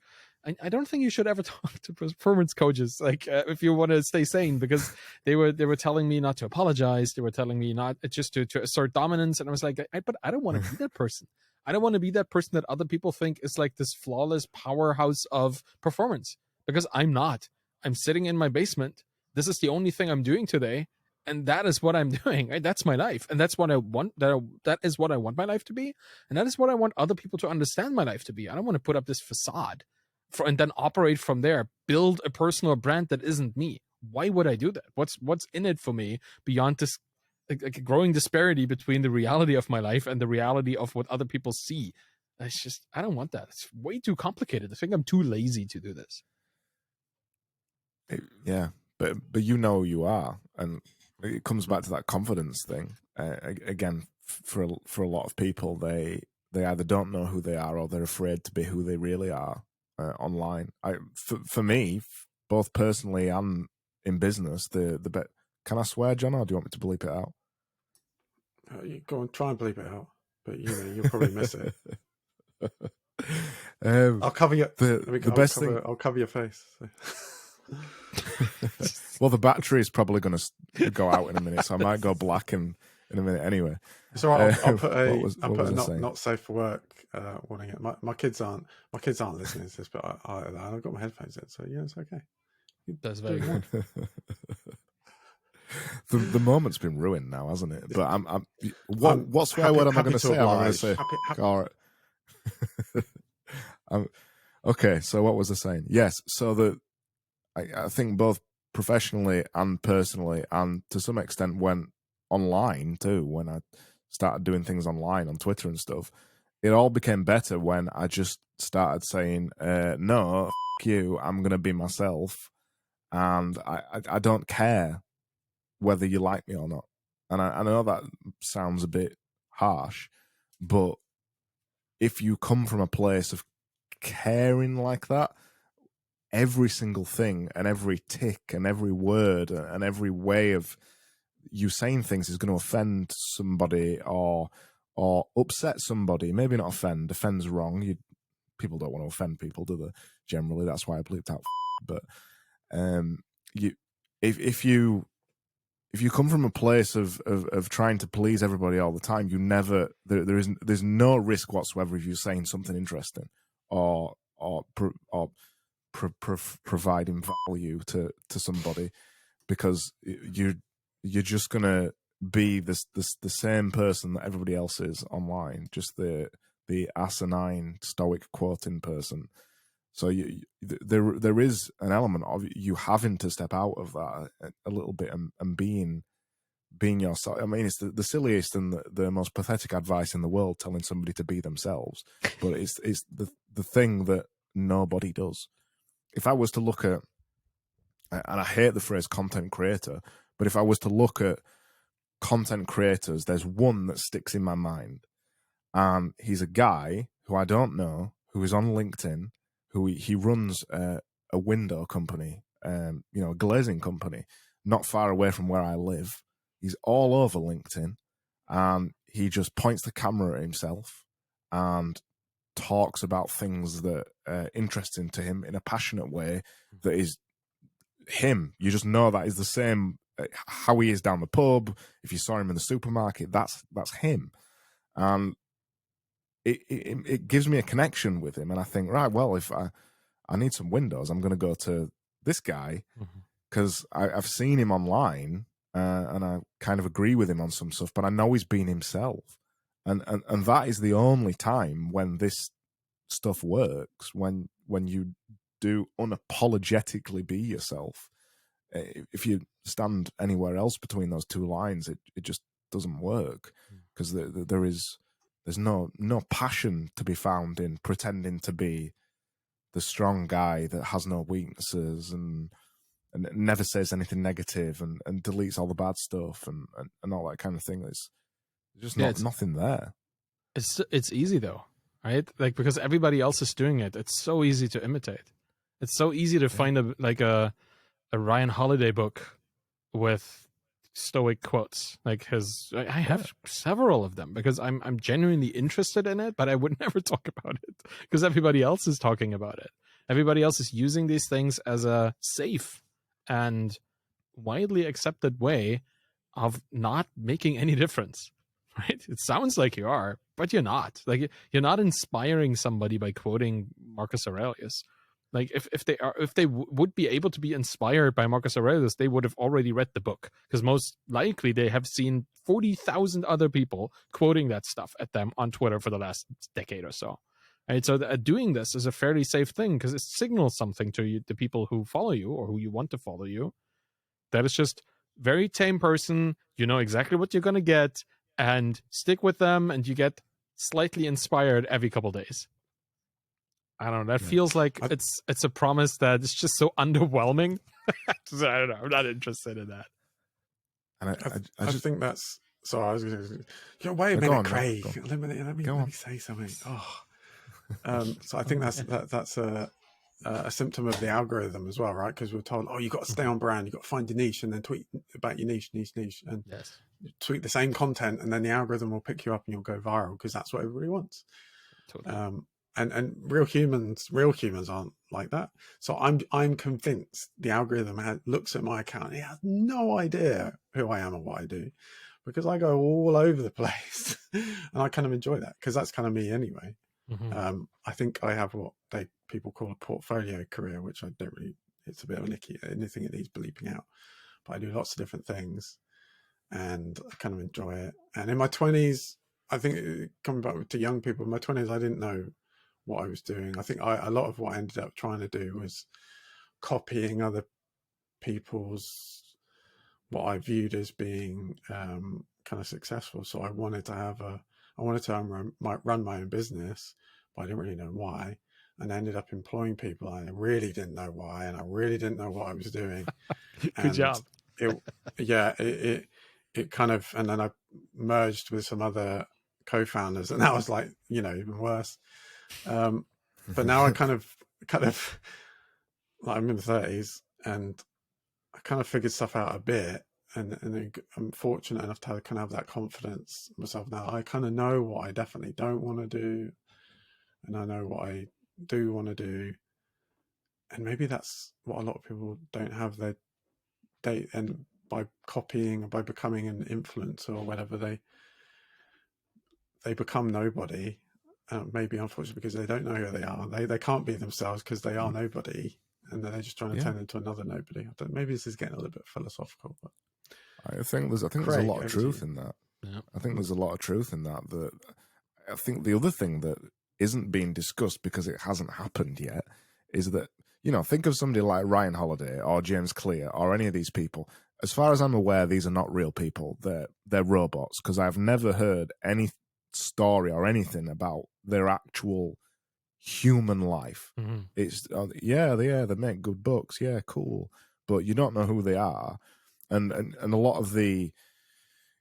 I don't think you should ever talk to performance coaches, like if you want to stay sane, because they were telling me not to apologize. They were telling me not just to assert dominance. And I was like, but I don't want to be that person. I don't want to be that person that other people think is like this flawless powerhouse of performance, because I'm not. I'm sitting in my basement. This is the only thing I'm doing today, and that is what I'm doing. Right? That's my life, and that's what I want. That is what I want my life to be, and that is what I want other people to understand my life to be. I don't want to put up this facade and then operate from there, build a personal brand that isn't me. Why would I do that? What's in it for me beyond this like growing disparity between the reality of my life and the reality of what other people see? It's just, I don't want that. It's way too complicated. I think I'm too lazy to do this. Yeah. But you know you are, and it comes back to that confidence thing. Again, for a lot of people, they either don't know who they are or they're afraid to be who they really are online. For me, both personally and in business, the bit. Can I swear, John, or do you want me to bleep it out? You go on, try and bleep it out, but you know you'll probably miss it. I'll cover your. The best thing. I'll cover your face. So. Well, the battery is probably going to go out in a minute, so I might go black in a minute anyway. It's all right. I'll put a not safe for work warning. My kids aren't listening to this, but I've got my headphones in, so yeah, it's okay. That's very good. The moment's been ruined now, hasn't it? But what swear word am I going to say? I'm going to say. Okay, so what was I saying? Yes, so I think both professionally and personally, and to some extent when online too, when I started doing things online on Twitter and stuff, it all became better when I just started saying, no, f*** you, I'm going to be myself, and I don't care whether you like me or not. And I know that sounds a bit harsh, but if you come from a place of caring like that, every single thing and every tick and every word and every way of you saying things is going to offend somebody or upset somebody. Maybe not offend. Offend's wrong. People don't want to offend people, do they? Generally, that's why I bleeped out. But if you come from a place of trying to please everybody all the time, you never there's no risk whatsoever if you're saying something interesting or providing value to somebody, because you're just gonna be the same person that everybody else is online, just the asinine stoic quoting person. So there is an element of you having to step out of that a little bit and being yourself. I mean, it's the silliest and the most pathetic advice in the world, telling somebody to be themselves, but it's the thing that nobody does. If I was to look at, and I hate the phrase content creator, but if I was to look at content creators, there's one that sticks in my mind, and he's a guy who I don't know, who is on LinkedIn, who he runs a window company, a glazing company, not far away from where I live. He's all over LinkedIn, and he just points the camera at himself and talks about things that are interesting to him in a passionate way that is him. You just know that is the same how he is down the pub. If you saw him in the supermarket, that's him. And it gives me a connection with him. And I think, right, well, if I need some windows, I'm going to go to this guy, because I've seen him online and I kind of agree with him on some stuff, but I know he's been himself. And that is the only time when this stuff works, when you do unapologetically be yourself. If you stand anywhere else between those two lines, it just doesn't work, because there's no passion to be found in pretending to be the strong guy that has no weaknesses and never says anything negative and deletes all the bad stuff and all that kind of thing. There's just nothing there. It's easy though, right? Like, because everybody else is doing it, it's so easy to imitate. It's so easy to find a Ryan Holiday book with stoic quotes like his. I have several of them because I'm genuinely interested in it, but I would never talk about it because everybody else is talking about it. Everybody else is using these things as a safe and widely accepted way of not making any difference, right? It sounds like you are, but you're not. Like, you're not inspiring somebody by quoting Marcus Aurelius. Like, if they would be able to be inspired by Marcus Aurelius, they would have already read the book, because most likely they have seen 40,000 other people quoting that stuff at them on Twitter for the last decade or so. Right? So doing this is a fairly safe thing because it signals something to you, the people who follow you or who you want to follow you, that it's just very tame person. You know exactly what you're going to get and stick with them, and you get slightly inspired every couple days. I don't know. That feels like it's a promise that is just so underwhelming. I don't know. I'm not interested in that. And I just think that's. Sorry, I was going to. Wait a minute, Craig. Let me say something. So I think that's a symptom of the algorithm as well, right? Because we're told, you've got to stay on brand, you've got to find your niche, and then tweet about your niche, and tweet the same content, and then the algorithm will pick you up and you'll go viral because that's what everybody wants. Totally. and real humans aren't like that. So I'm convinced the algorithm looks at my account, it has no idea who I am or what I do, because I go all over the place. And I kind of enjoy that, because that's kind of me anyway. I think I have what people call a portfolio career, which I don't really, it's a bit of a nicky, anything that needs bleeping out, but I do lots of different things and I kind of enjoy it. And in my 20s, I think, coming back to young people, in my 20s, I didn't know what I was doing. I think a lot of what I ended up trying to do was copying other people's, what I viewed as being kind of successful. So I wanted to run my own business, but I didn't really know why. And I ended up employing people. I really didn't know why, and I really didn't know what I was doing. Good job. It kind of, and then I merged with some other co-founders, and that was like, even worse. But now I kind of, like, I'm in the 30s, and I kind of figured stuff out a bit, and I'm fortunate enough to kind of have that confidence myself now. I kind of know what I definitely don't want to do, and I know what I do want to do, and maybe that's what a lot of people don't have. And by copying, by becoming an influencer or whatever, they become nobody. Maybe unfortunately because they don't know who they are. They can't be themselves because they are nobody, and then they're just trying to turn into another nobody. Maybe this is getting a little bit philosophical, but I think there's a lot of truth in that. Yeah. I think there's a lot of truth in that. That I think the other thing that isn't being discussed because it hasn't happened yet is that, think of somebody like Ryan Holiday or James Clear or any of these people. As far as I'm aware, these are not real people. They're robots, because I've never heard any story or anything about their actual human life. It's they make good books, cool, but you don't know who they are. And a lot of the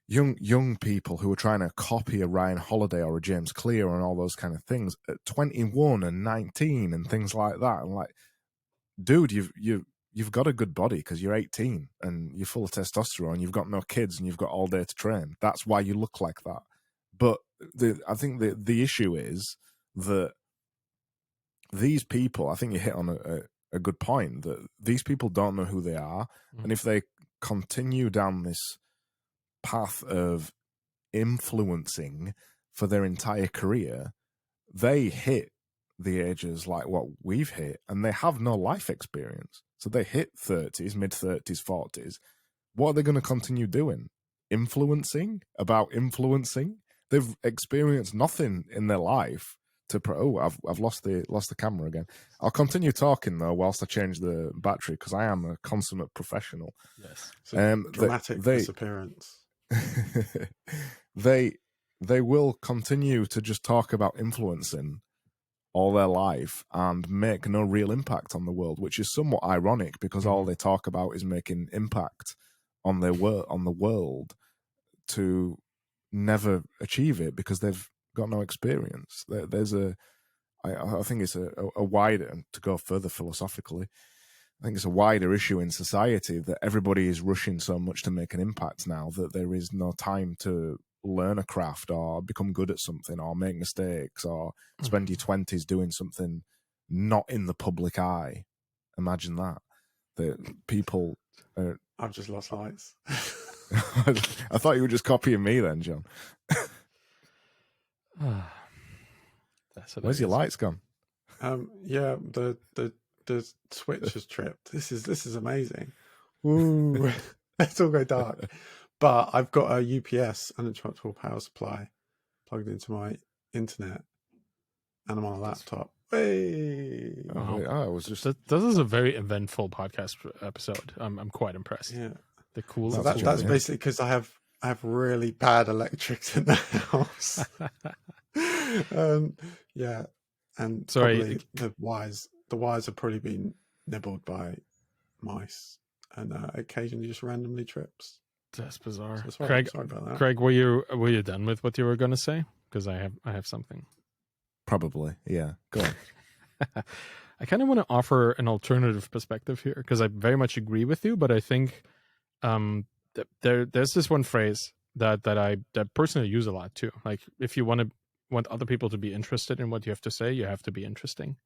young people who are trying to copy a Ryan Holiday or a James Clear and all those kind of things at 21 and 19 and things like that, and like, dude, you've got a good body because you're 18 and you're full of testosterone, you've got no kids, and you've got all day to train. That's why you look like that. But I think the issue is that these people, I think you hit on a good point, that these people don't know who they are. And if they continue down this path of influencing for their entire career, they hit the ages like what we've hit, and they have no life experience. So they hit 30s, mid-30s, 40s. What are they going to continue doing? Influencing? About influencing? They've experienced nothing in their life to I've lost the camera again. I'll continue talking though whilst I change the battery, because I am a consummate professional. Yes. Dramatic disappearance. They will continue to just talk about influencing all their life and make no real impact on the world, which is somewhat ironic, because all they talk about is making impact on the world, to never achieve it because they've got no experience. I think it's a wider, to go further philosophically, I think it's a wider issue in society that everybody is rushing so much to make an impact now that there is no time to learn a craft or become good at something or make mistakes or spend your 20s doing something not in the public eye. Imagine that. That people are... I've just lost lights. I thought you were just copying me then, John. Where's your lights gone? Yeah, the switch has tripped. This is amazing. Ooh, let's all go dark. But I've got a UPS, uninterruptible power supply, plugged into my internet, and I'm on a laptop. Hey! Wow. I was just. This is a very eventful podcast episode. I'm quite impressed. Yeah, the cool. So that's basically because I have really bad electrics in the house. Yeah, and sorry, the wires have probably been nibbled by mice, and occasionally just randomly trips. That's bizarre. So Craig, sorry about that. Craig, were you done with what you were going to say? Because I have something. Probably, yeah. Go on. I kind of want to offer an alternative perspective here, because I very much agree with you, but I think there's this one phrase that I personally use a lot too. Like, if you want to want other people to be interested in what you have to say, you have to be interesting,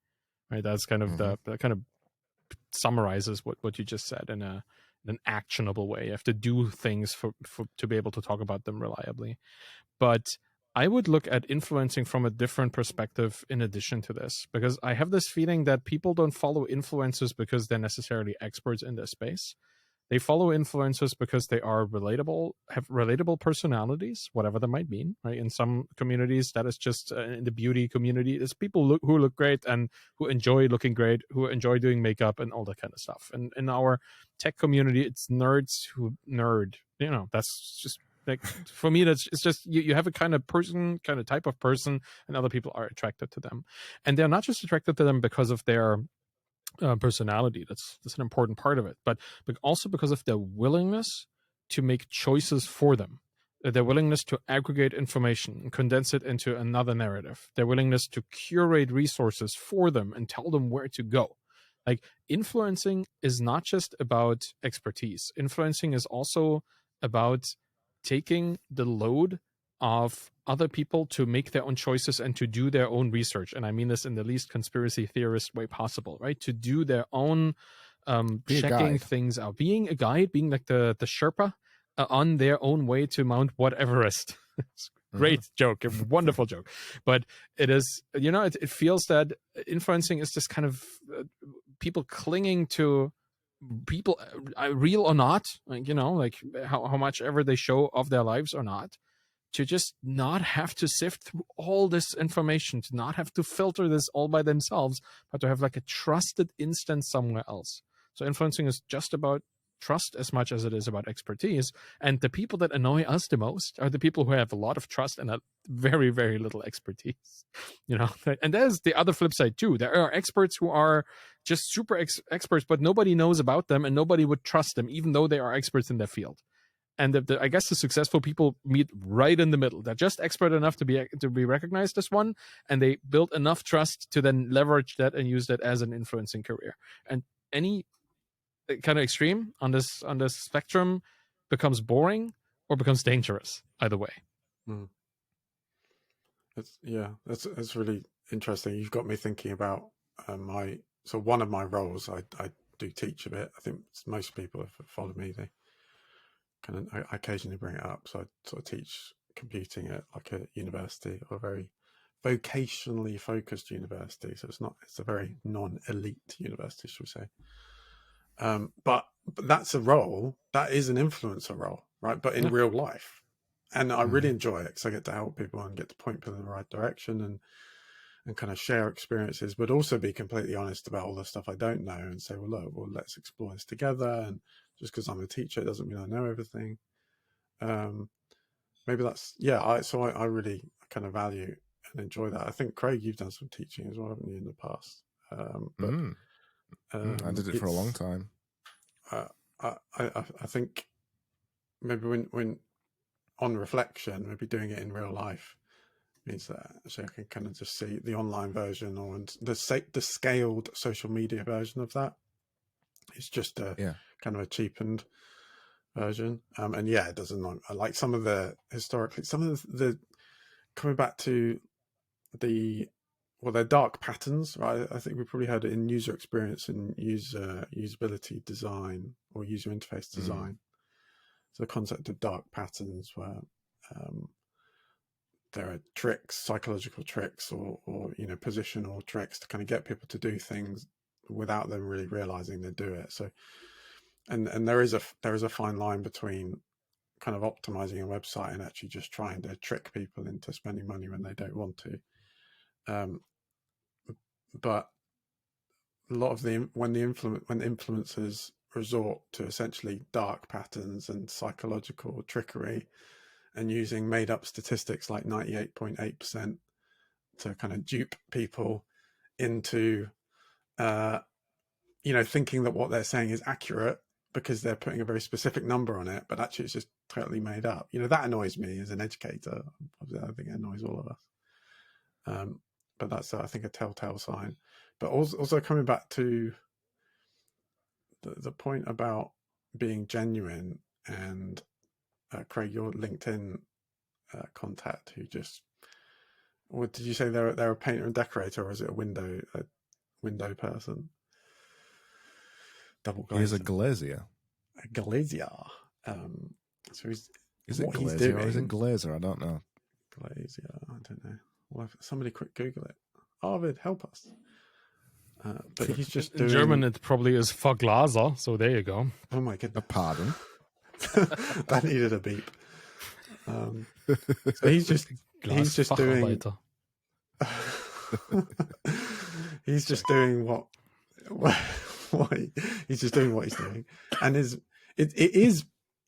right? That's kind of that kind of summarizes what you just said in an actionable way. You have to do things for to be able to talk about them reliably. But I would look at influencing from a different perspective in addition to this, because I have this feeling that people don't follow influencers because they're necessarily experts in their space. They follow influencers because they are relatable, have relatable personalities, whatever that might mean, right? In some communities, that is just in the beauty community, it's people who look great and who enjoy looking great, who enjoy doing makeup and all that kind of stuff. And in our tech community, it's nerds who nerd. You know, that's just like, for me, it's just you have a kind of person, kind of type of person, and other people are attracted to them. And they're not just attracted to them because of their personality. That's an important part of it, but also because of their willingness to make choices for them, their willingness to aggregate information and condense it into another narrative, their willingness to curate resources for them and tell them where to go. Like, influencing is not just about expertise. Influencing is also about taking the load of other people to make their own choices and to do their own research. And I mean this in the least conspiracy theorist way possible, right? To do their own checking things out, being a guide, being like the Sherpa on their own way to Mount what Everest. Great joke, a wonderful joke. But it is, it feels that influencing is just kind of people clinging to people, real or not, like, like how much ever they show of their lives or not, to just not have to sift through all this information, to not have to filter this all by themselves, but to have like a trusted instance somewhere else. So influencing is just about trust as much as it is about expertise. And the people that annoy us the most are the people who have a lot of trust and a very, very little expertise. And there's the other flip side too. There are experts who are just super experts, but nobody knows about them and nobody would trust them, even though they are experts in their field. And I guess the successful people meet right in the middle. They're just expert enough to be recognized as one, and they build enough trust to then leverage that and use that as an influencing career. And any kind of extreme on this spectrum becomes boring or becomes dangerous. Either way. That's really interesting. You've got me thinking about one of my roles. I do teach a bit. I think most people have followed me. They I occasionally bring it up. So I sort of teach computing at like a university, or a very vocationally focused university. So it's a very non-elite university, should we say. But that's a role, that is an influencer role, right? But in real life. And I really enjoy it because I get to help people and get to point people in the right direction and kind of share experiences, but also be completely honest about all the stuff I don't know and say, well, let's explore this together. And just because I'm a teacher, it doesn't mean I know everything. Maybe that's, I really kind of value and enjoy that. I think, Craig, you've done some teaching as well, haven't you, in the past? I did it for a long time. I think maybe when on reflection, maybe doing it in real life means that so I can kind of just see the online version or the scaled social media version of that. It's just kind of a cheapened version. And it doesn't, I like some of the coming back to they're dark patterns, right? I think we probably heard it in user experience and usability design or user interface design. So the concept of dark patterns where there are tricks, psychological tricks or positional tricks to kind of get people to do things without them really realizing they do it. So and there is a fine line between kind of optimizing a website and actually just trying to trick people into spending money when they don't want to. But a lot of when influencers resort to essentially dark patterns and psychological trickery and using made up statistics like 98.8% to kind of dupe people into thinking that what they're saying is accurate because they're putting a very specific number on it, but actually it's just totally made up. That annoys me as an educator. I think it annoys all of us. But that's, I think, a telltale sign. But also coming back to the point about being genuine, and Craig, your LinkedIn contact who just what did you say? They're a painter and decorator, or is it a window person? Double glazer. He's a glazier. A glazier. So is it glazier or is it glazer? I don't know. Glazier. I don't know. Well, somebody quick Google it. Arvid, help us. But he's just doing... In German, it probably is Verglaser. So there you go. Oh my goodness. Pardon. That needed a beep. So he's just doing. He's just doing what he's just doing what he's doing, and it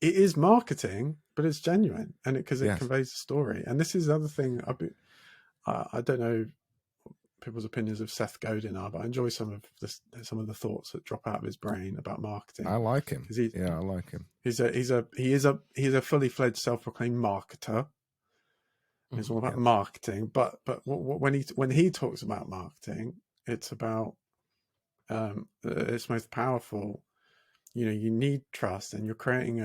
is marketing, but it's genuine, and because it conveys a story. And this is the other thing. I don't know people's opinions of Seth Godin are, but I enjoy some of the thoughts that drop out of his brain about marketing. I like him. I like him. He is a fully fledged self-proclaimed marketer. It's all about marketing, but when he talks about marketing, it's about its most powerful. You know, you need trust, and you're creating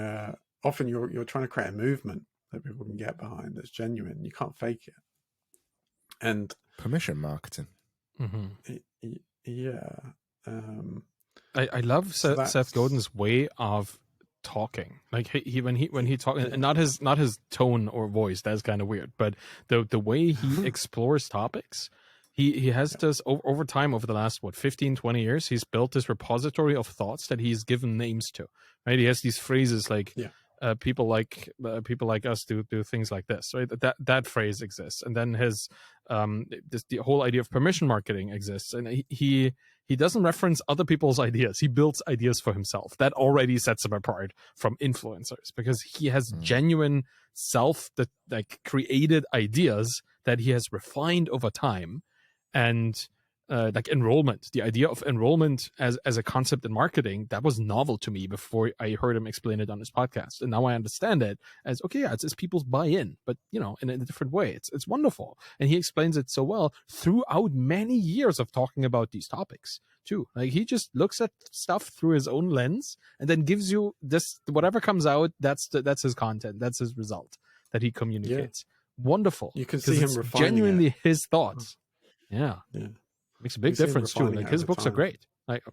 often you're trying to create a movement that people can get behind that's genuine. You can't fake it. And permission marketing. Yeah. I love Seth Godin's way of talking. Like he when he talks, and not his tone or voice, that's kind of weird, but the way he explores topics. He has this over time, over the last 15, 20 years, he's built this repository of thoughts that he's given names to. Right? He has these phrases like people like us do things like this, right? That phrase exists, and then his the whole idea of permission marketing exists, and he doesn't reference other people's ideas. He builds ideas for himself. That already sets him apart from influencers, because he has genuine created ideas that he has refined over time. And like enrollment, the idea of enrollment as a concept in marketing, that was novel to me before I heard him explain it on his podcast. And now I understand it as, okay, yeah, it's people's buy-in, but in a different way. It's wonderful. And he explains it so well throughout many years of talking about these topics too. Like, he just looks at stuff through his own lens and then gives you this, whatever comes out, that's his content. That's his result that he communicates. Wonderful. You can see him refining genuinely his thoughts. Yeah. Makes a big difference too. Like, his books are great. Like,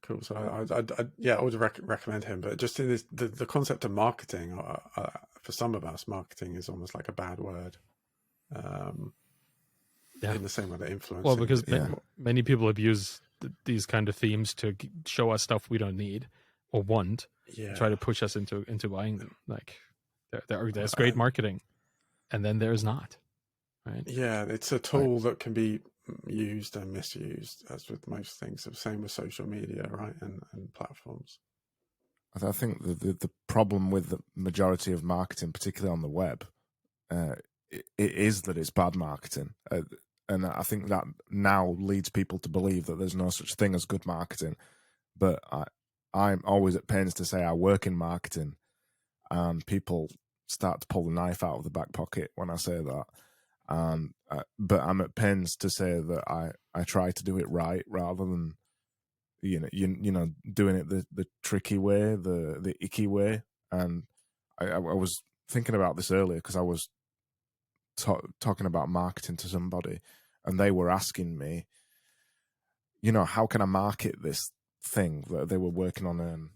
cool. So I would recommend him. But just in this, the concept of marketing, for some of us, marketing is almost like a bad word. In the same way that influencing. Well, because many people abuse these kind of themes to show us stuff we don't need or want. Try to push us into buying them. Like, there's great marketing. And then there's not, right? Yeah, it's a tool that can be used and misused, as with most things. The same with social media, right, and platforms. I think the problem with the majority of marketing, particularly on the web, it is that it's bad marketing. And I think that now leads people to believe that there's no such thing as good marketing. But I'm always at pains to say I work in marketing, and people start to pull the knife out of the back pocket when I say that. But I'm at pains to say that I try to do it right, rather than doing it the tricky way, the icky way. And I was thinking about this earlier because I was talking about marketing to somebody, and they were asking me, how can I market this thing that they were working on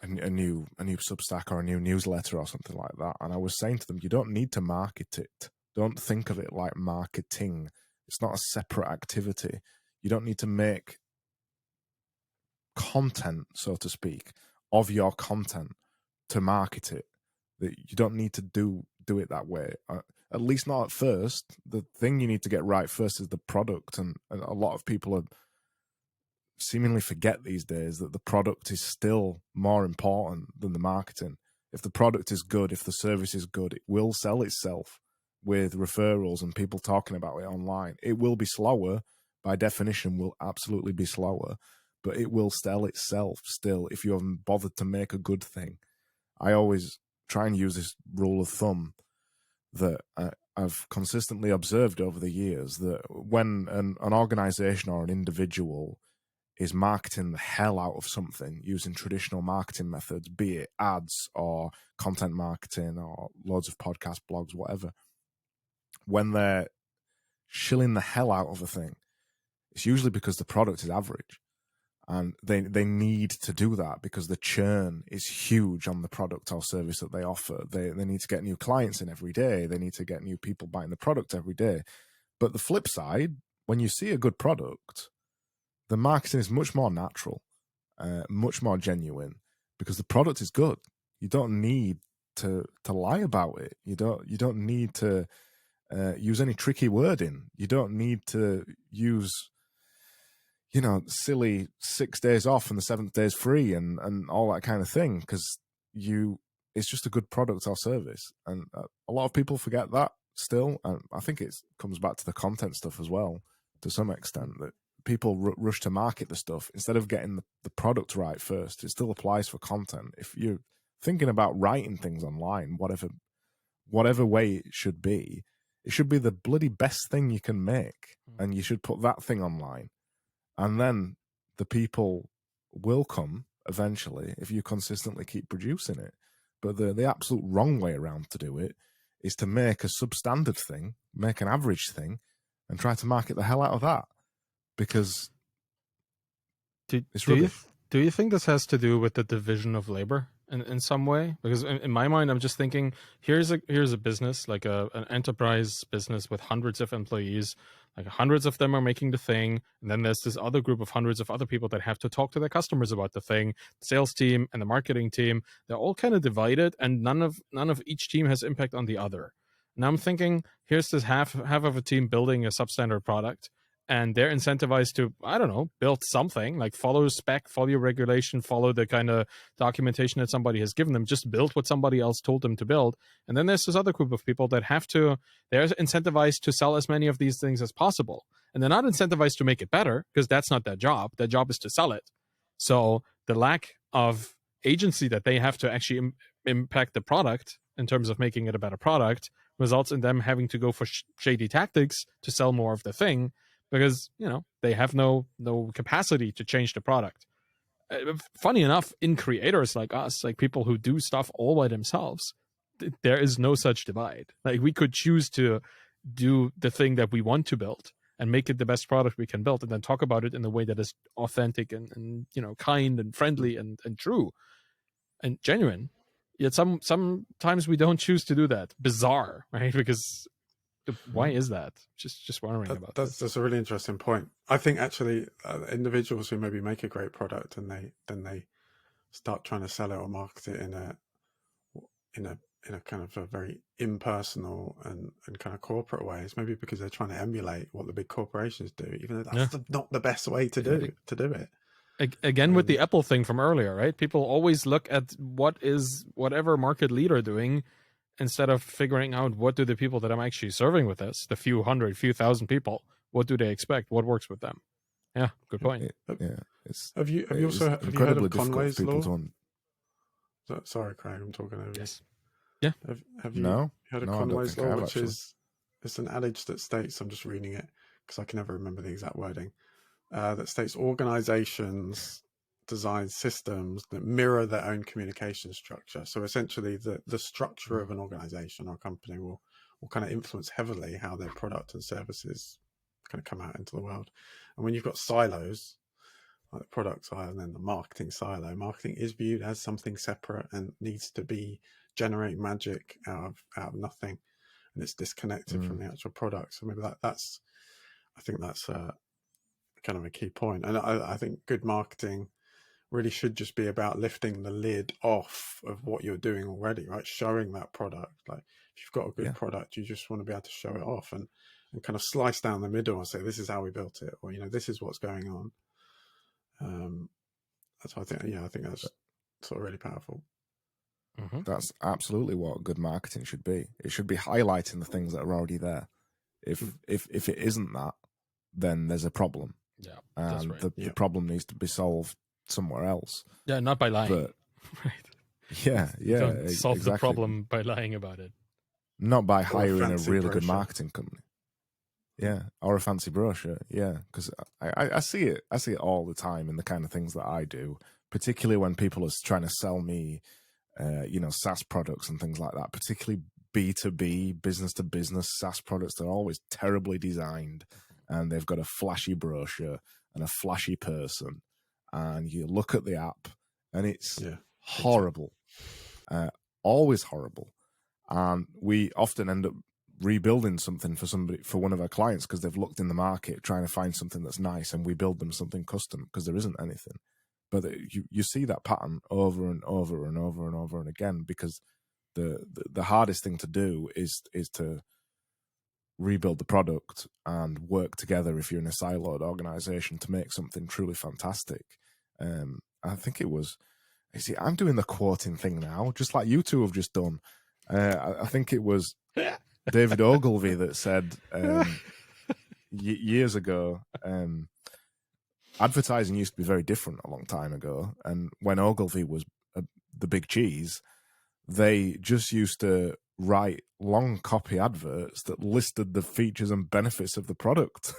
a new Substack or a new newsletter or something like that. And I was saying to them, you don't need to market it. Don't think of it like marketing. It's not a separate activity. You don't need to make content, so to speak, of your content to market it. You don't need to do it that way. At least not at first. The thing you need to get right first is the product. And a lot of people seemingly forget these days that the product is still more important than the marketing. If the product is good, if the service is good, it will sell itself with referrals and people talking about it online. It will be slower, by definition, will absolutely be slower, but it will sell itself still if you haven't bothered to make a good thing. I always try and use this rule of thumb that I've consistently observed over the years, that when an organization or an individual is marketing the hell out of something using traditional marketing methods, be it ads or content marketing or loads of podcast blogs, whatever, when they're shilling the hell out of a thing, it's usually because the product is average. And they need to do that because the churn is huge on the product or service that they offer. They need to get new clients in every day. They need to get new people buying the product every day. But the flip side, when you see a good product, the marketing is much more natural, much more genuine, because the product is good. You don't need to lie about it. You don't need to use any tricky wording. You don't need to use, silly 6 days off and the 7th day is free and all that kind of thing, because it's just a good product or service. And a lot of people forget that still. And I think it comes back to the content stuff as well, to some extent, that people rush to market the stuff instead of getting the product right first. It still applies for content. If you're thinking about writing things online, whatever way it should be the bloody best thing you can make, and you should put that thing online. And then the people will come eventually if you consistently keep producing it. But the absolute wrong way around to do it is to make a substandard thing, make an average thing, and try to market the hell out of that. Because it's rubbish. Do you think this has to do with the division of labor in some way? Because in my mind, I'm just thinking, here's a business, like an enterprise business with hundreds of employees, like hundreds of them are making the thing. And then there's this other group of hundreds of other people that have to talk to their customers about the thing. The sales team and the marketing team, they're all kind of divided, and none of each team has impact on the other. Now I'm thinking, here's this half of a team building a substandard product, and they're incentivized to, I don't know, build something, like follow spec, follow your regulation, follow the kind of documentation that somebody has given them, just build what somebody else told them to build. And then there's this other group of people that they're incentivized to sell as many of these things as possible. And they're not incentivized to make it better, because that's not their job. Their job is to sell it. So the lack of agency that they have to actually impact the product in terms of making it a better product results in them having to go for shady tactics to sell more of the thing, because they have no capacity to change the product. Funny enough, in creators like us, like people who do stuff all by themselves, there is no such divide. Like, we could choose to do the thing that we want to build and make it the best product we can build, and then talk about it in a way that is authentic and kind and friendly and true and genuine. Yet sometimes we don't choose to do that. Bizarre, right? Because why is that? Just wondering about that. That's a really interesting point. I think actually individuals who maybe make a great product and they start trying to sell it or market it in a kind of a very impersonal and kind of corporate ways, maybe because they're trying to emulate what the big corporations do, even though that's not the best way to do it. Again, with the Apple thing from earlier, right? People always look at what is whatever market leader doing, instead of figuring out what do the people that I'm actually serving with this, the few hundred, few thousand people, what do they expect? What works with them? Yeah, good point. Have you heard of Conway's law? Sorry, Craig, I'm talking over you. Yes. Yeah. Have you heard of Conway's law, which is, it's an adage that states, I'm just reading it because I can never remember the exact wording, that states organizations design systems that mirror their own communication structure. So essentially the structure of an organization or company will kind of influence heavily how their product and services kind of come out into the world. And when you've got silos, like the product silo and then the marketing silo, marketing is viewed as something separate and needs to be generate magic out of nothing, and it's disconnected from the actual product. So maybe I think that's kind of a key point. And I think good marketing really should just be about lifting the lid off of what you're doing already, right? Showing that product. Like, if you've got a good product, you just want to be able to show it off and kind of slice down the middle and say, this is how we built it, or this is what's going on. That's what I think. I think that's sort of really powerful. Mm-hmm. That's absolutely what good marketing should be. It should be highlighting the things that are already there. If it isn't that, then there's a problem. Yeah, and right. The problem needs to be solved somewhere else. Yeah, not by lying. But, right. Yeah. Don't solve the problem by lying about it. Not by hiring a really good marketing company. Yeah, or a fancy brochure. Yeah, because I see it. I see it all the time in the kind of things that I do, particularly when people are trying to sell me, SaaS products and things like that. Particularly B2B, business to business SaaS products. They're always terribly designed, and they've got a flashy brochure and a flashy person, and you look at the app, and it's horrible, always horrible, and we often end up rebuilding something for one of our clients because they've looked in the market trying to find something that's nice, and we build them something custom because there isn't anything. But you see that pattern over and over and over and over and again, because the hardest thing to do is to rebuild the product and work together if you're in a siloed organization to make something truly fantastic. I think it was, you see, I'm doing the quoting thing now, just like you two have just done. I think it was David Ogilvy that said years ago, advertising used to be very different a long time ago. And when Ogilvy was the big cheese, they just used to write long copy adverts that listed the features and benefits of the product.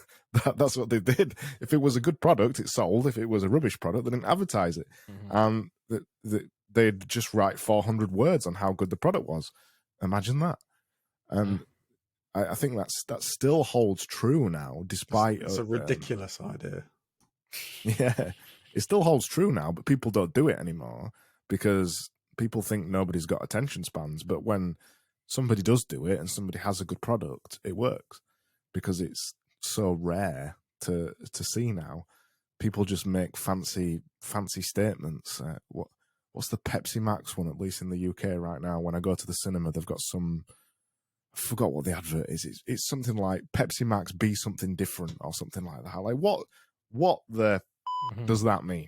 That's what they did. If it was a good product, it sold. If it was a rubbish product, they didn't advertise it. And they'd just write 400 words on how good the product was. Imagine that. And I think that still holds true now, despite... It's a ridiculous idea. Yeah, it still holds true now, but people don't do it anymore because people think nobody's got attention spans. But when somebody does do it and somebody has a good product, it works because it's so rare to see now. People just make fancy statements. What's the Pepsi Max one, at least in the UK right now? When I go to the cinema, they've got some... I forgot what the advert is. It's something like Pepsi Max be something different or something like that. Like what the does that mean?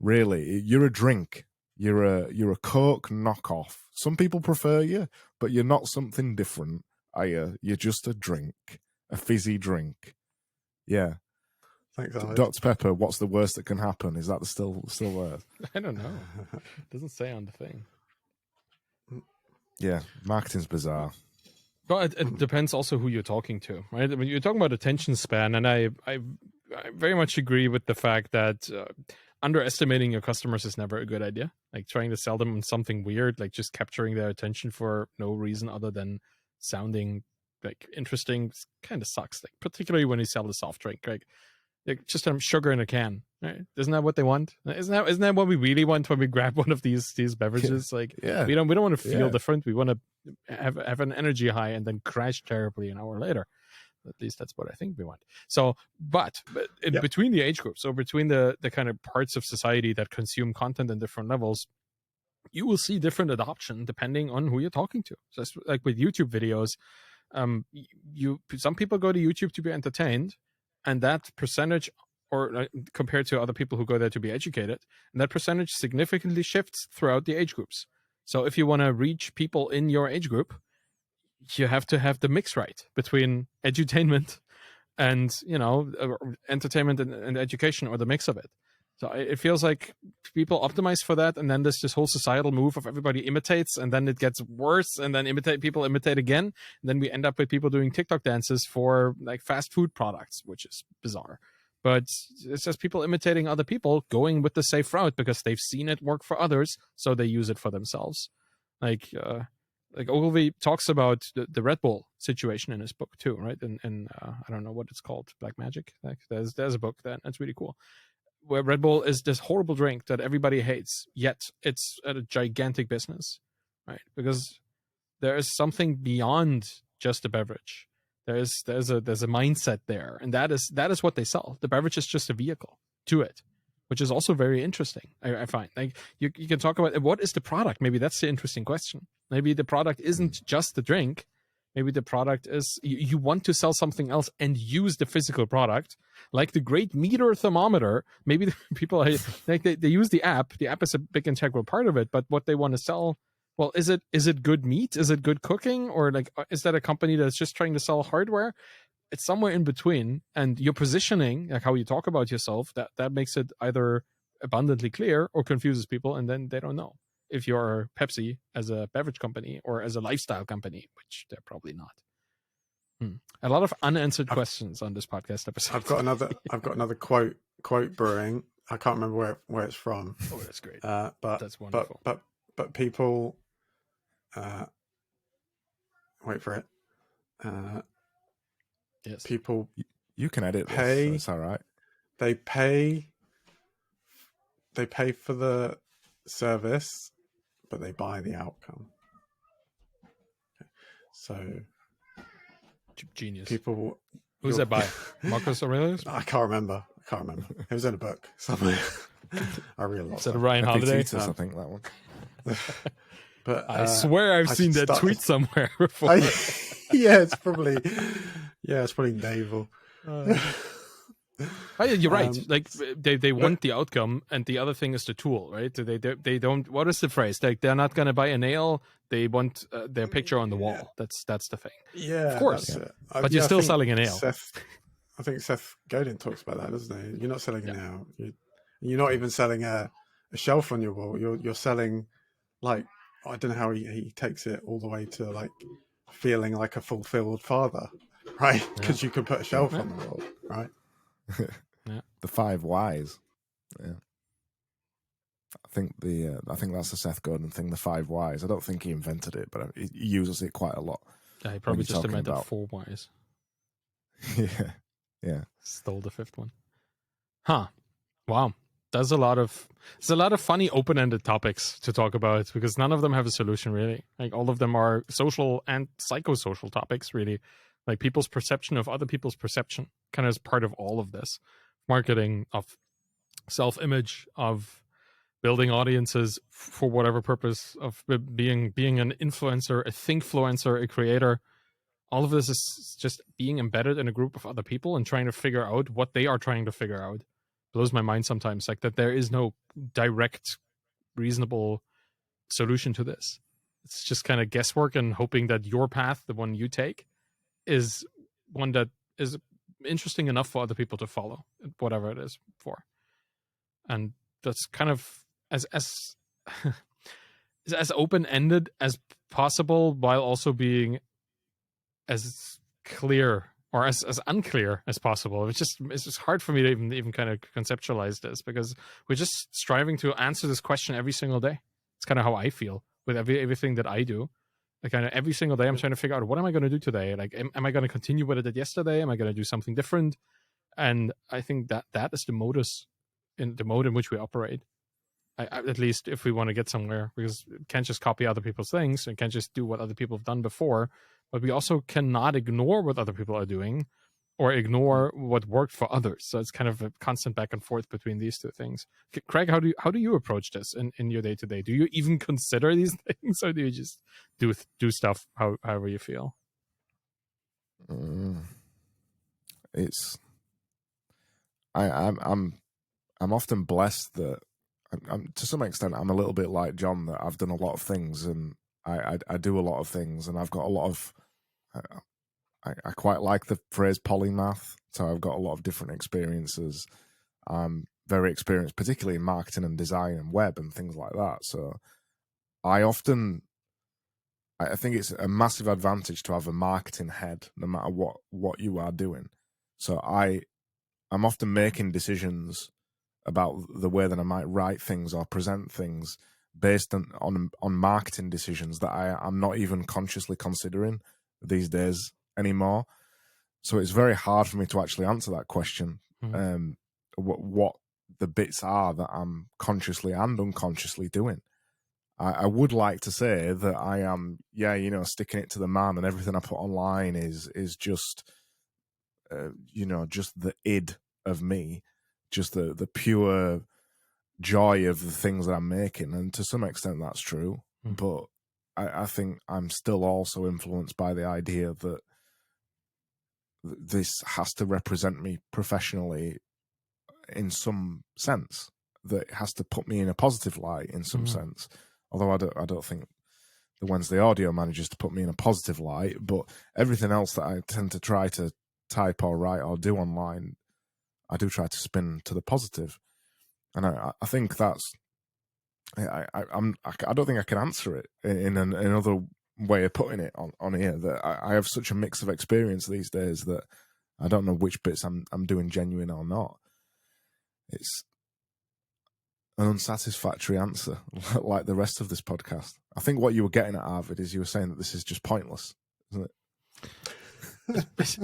Really, you're a drink. You're a Coke knockoff. Some people prefer you, but you're not something different, are you? You're just a drink, a fizzy drink. Yeah. Thanks, Arvid. Dr. Pepper, what's the worst that can happen? Is that still there? I don't know. It doesn't say on the thing. Yeah, marketing's bizarre. But it depends also who you're talking to, right? When you're talking about attention span, and I very much agree with the fact that underestimating your customers is never a good idea. Like trying to sell them something weird, like just capturing their attention for no reason other than sounding like interesting, kind of sucks. Like particularly when you sell a soft drink, like just sugar in a can, right? Isn't that what they want? Isn't that what we really want when we grab one of these beverages? Like, we don't want to feel different. We want to have an energy high and then crash terribly an hour later. At least that's what I think we want. So, but between the age groups, or between the kind of parts of society that consume content in different levels, you will see different adoption depending on who you're talking to. So, it's like with YouTube videos, some people go to YouTube to be entertained, and that percentage, or compared to other people who go there to be educated, and that percentage significantly shifts throughout the age groups. So if you want to reach people in your age group, you have to have the mix right between edutainment and, entertainment and education, or the mix of it. So it feels like people optimize for that, and then there's this whole societal move of everybody imitates, and then it gets worse, and then people imitate again, and then we end up with people doing TikTok dances for like fast food products, which is bizarre. But it's just people imitating other people, going with the safe route because they've seen it work for others, so they use it for themselves. Like Ogilvy talks about the Red Bull situation in his book too, right? And I don't know what it's called, Black Magic. Like there's a book that's really cool, where Red Bull is this horrible drink that everybody hates, yet it's a gigantic business, right? Because there is something beyond just a beverage. There's a mindset there, and that is what they sell. The beverage is just a vehicle to it, which is also very interesting. I find, like, you can talk about what is the product. Maybe that's the interesting question. Maybe the product isn't just the drink. Maybe the product is you want to sell something else and use the physical product, like the great meter thermometer. Maybe the people like they use the app. The app is a big integral part of it, but what they want to sell, well, is it good meat? Is it good cooking? Or like, is that a company that's just trying to sell hardware? It's somewhere in between. And your positioning, like how you talk about yourself, that makes it either abundantly clear or confuses people, and then they don't know if you're Pepsi as a beverage company or as a lifestyle company, which they're probably not. A lot of unanswered questions on this podcast episode. I've got another quote brewing. I can't remember where it's from. Oh, that's great. But that's wonderful. But people, wait for it. Yes. People. You can edit this. It's all right. They pay for the service, but they buy the outcome. Okay. So. Genius. People. Who's that by? Marcus Aurelius? I can't remember. It was in a book somewhere. I really lost. Is that Ryan Holiday? I think that one. But I swear I've seen that tweet somewhere before. It's probably naval. You're right. Like they want the outcome, and the other thing is the tool, right? They don't. What is the phrase? Like they're not going to buy a nail. They want their picture on the wall. That's the thing. Yeah, of course. But you're still selling a nail. I think Seth Godin talks about that, doesn't he? You're not selling a nail. You're not even selling a shelf on your wall. You're selling, like, I don't know how he takes it all the way to like feeling like a fulfilled father, right? Because you can put a shelf on the wall, right? The 5 whys. Yeah. I think that's the Seth Godin thing, the 5 whys. I don't think he invented it, but he uses it quite a lot. Yeah, he probably just invented 4 whys. Yeah. Stole the 5th one. Huh. Wow. There's a lot of funny open-ended topics to talk about because none of them have a solution really. Like all of them are social and psychosocial topics really. Like people's perception of other people's perception kind of is part of all of this. Marketing, of self-image, of building audiences for whatever purpose, of being an influencer, a thinkfluencer, a creator. All of this is just being embedded in a group of other people and trying to figure out what they are trying to figure out. Blows my mind sometimes, like that there is no direct, reasonable solution to this. It's just kind of guesswork and hoping that your path, the one you take, is one that is interesting enough for other people to follow, whatever it is for. And that's kind of as open-ended as possible while also being as clear or as unclear as possible. It's just hard for me to even kind of conceptualize this because we're just striving to answer this question every single day. It's kind of how I feel with everything that I do. Like kind of every single day I'm trying to figure out what am I going to do today? Like am I going to continue what I did yesterday? Am I going to do something different? And I think that is the mode in which we operate. At least if we want to get somewhere, because we can't just copy other people's things and can't just do what other people have done before, but we also cannot ignore what other people are doing or ignore what worked for others. So it's kind of a constant back and forth between these two things. Craig, how do you approach this in your day to day? Do you even consider these things, or do you just do stuff however you feel? I'm often blessed that I'm to some extent I'm a little bit like John, that I've done a lot of things and I do a lot of things, and I've got a lot of I quite like the phrase polymath. So I've got a lot of different experiences. I'm very experienced, particularly in marketing and design and web and things like that. So I think it's a massive advantage to have a marketing head, no matter what you are doing. So I'm often making decisions about the way that I might write things or present things based on marketing decisions that I'm not even consciously considering these days anymore. So it's very hard for me to actually answer that question. What the bits are that I'm consciously and unconsciously doing. I would like to say that I am, sticking it to the man, and everything I put online is just, just the id of me, just the pure joy of the things that I'm making. And to some extent that's true. But I think I'm still also influenced by the idea that this has to represent me professionally in some sense, that it has to put me in a positive light in some sense. Although I don't think the Wednesday Audio manages to put me in a positive light, but everything else that I tend to try to type or write or do online, I do try to spin to the positive. And I think that's, I don't think I can answer it in other way of putting it on here, that I have such a mix of experience these days that I don't know which bits I'm doing genuine or not. It's an unsatisfactory answer, like the rest of this podcast. I think what you were getting at, Arvid, is you were saying that this is just pointless, isn't it?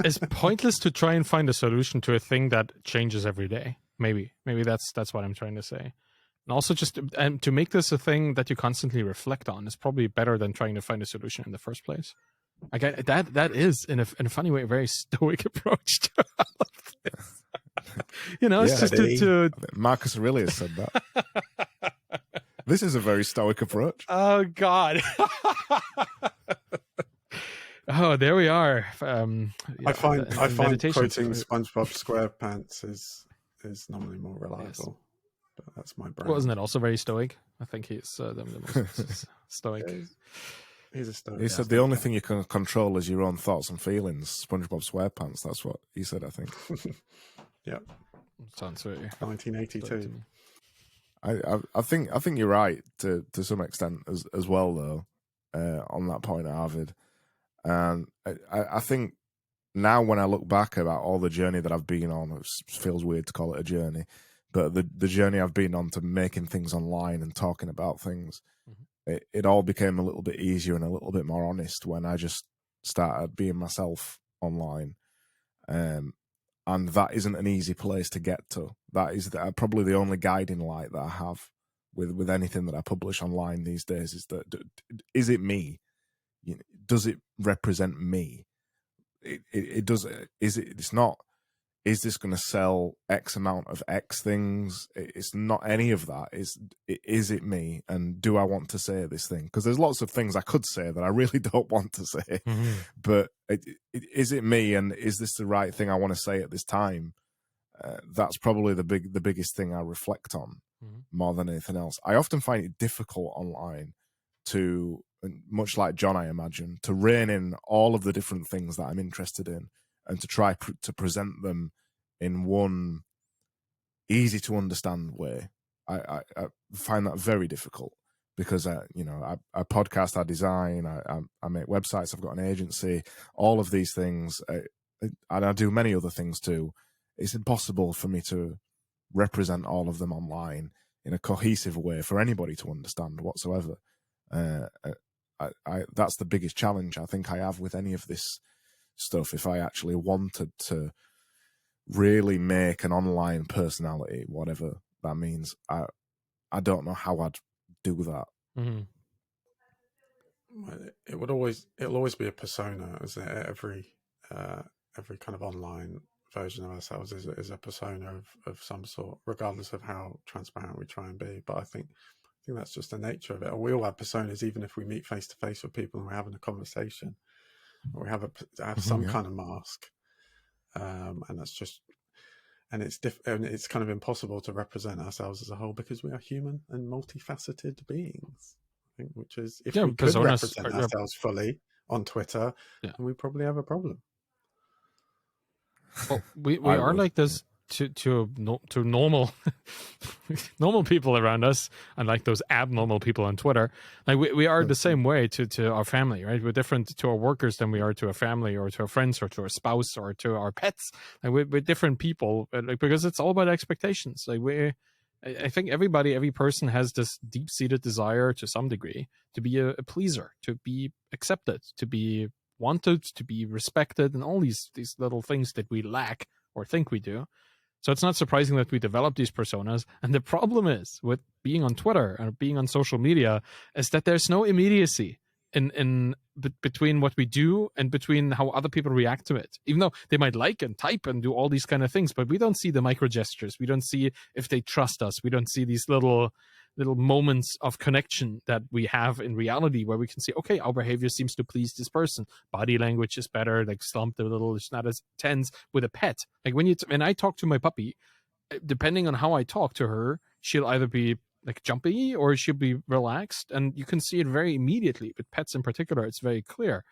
It's pointless to try and find a solution to a thing that changes every day. Maybe that's what I'm trying to say. And also, just to make this a thing that you constantly reflect on is probably better than trying to find a solution in the first place. I get that is in a funny way a very stoic approach to all of this. It's just to Marcus Aurelius said that. This is a very stoic approach. Oh God. Oh, there we are. I find quoting SpongeBob SquarePants is normally more reliable. Yes. But that's my brain. Wasn't it also very stoic? I think he's the most stoic. He's a stoic. He said the only thing you can control is your own thoughts and feelings. SpongeBob SquarePants. That's what he said, I think. Yeah. Sounds right. 1982. I think you're right to some extent as well, though, on that point, Arvid. And I think now when I look back about all the journey that I've been on, it feels weird to call it a journey, but the journey I've been on to making things online and talking about things, it all became a little bit easier and a little bit more honest when I just started being myself online. And that isn't an easy place to get to. That is probably the only guiding light that I have with anything that I publish online these days, is that, is it me? Does it represent me? It does. It's not, is this going to sell X amount of X things? It's not any of that. Is it me? And do I want to say this thing? Because there's lots of things I could say that I really don't want to say. But is it me? And is this the right thing I want to say at this time? That's probably the biggest thing I reflect on more than anything else. I often find it difficult online to, much like John, I imagine, to rein in all of the different things that I'm interested in and to try to present them in one easy to understand way. I find that very difficult because I podcast, I design, I make websites, I've got an agency, all of these things, and I do many other things too. It's impossible for me to represent all of them online in a cohesive way for anybody to understand whatsoever. That's the biggest challenge I think I have with any of this stuff. If I actually wanted to really make an online personality, whatever that means, I don't know how I'd do that. It'll always be a persona, isn't it? Every kind of online version of ourselves is a persona of some sort, regardless of how transparent we try and be. But I think that's just the nature of it. We all have personas, even if we meet face to face with people and we're having a conversation, or we have some kind of mask, and that's just, and it's kind of impossible to represent ourselves as a whole because we are human and multifaceted beings. I think, which is, if we could represent ourselves fully on Twitter, then we probably have a problem. Well, we are like this to normal normal people around us, unlike those abnormal people on Twitter. Like we are the same way to our family, right? We're different to our workers than we are to a family or to our friends or to our spouse or to our pets. Like we're different people, like, because it's all about expectations. Like I think every person has this deep-seated desire to some degree to be a pleaser, to be accepted, to be wanted, to be respected, and all these little things that we lack or think we do. So it's not surprising that we develop these personas. And the problem is with being on Twitter and being on social media is that there's no immediacy in between what we do and between how other people react to it. Even though they might like and type and do all these kind of things, but we don't see the micro gestures. We don't see if they trust us. We don't see these little moments of connection that we have in reality where we can see, okay, our behavior seems to please this person. Body language is better, like slumped a little, it's not as tense. With a pet, like when I talk to my puppy, depending on how I talk to her, she'll either be like jumpy or she'll be relaxed, and you can see it very immediately. With pets in particular, it's very clear.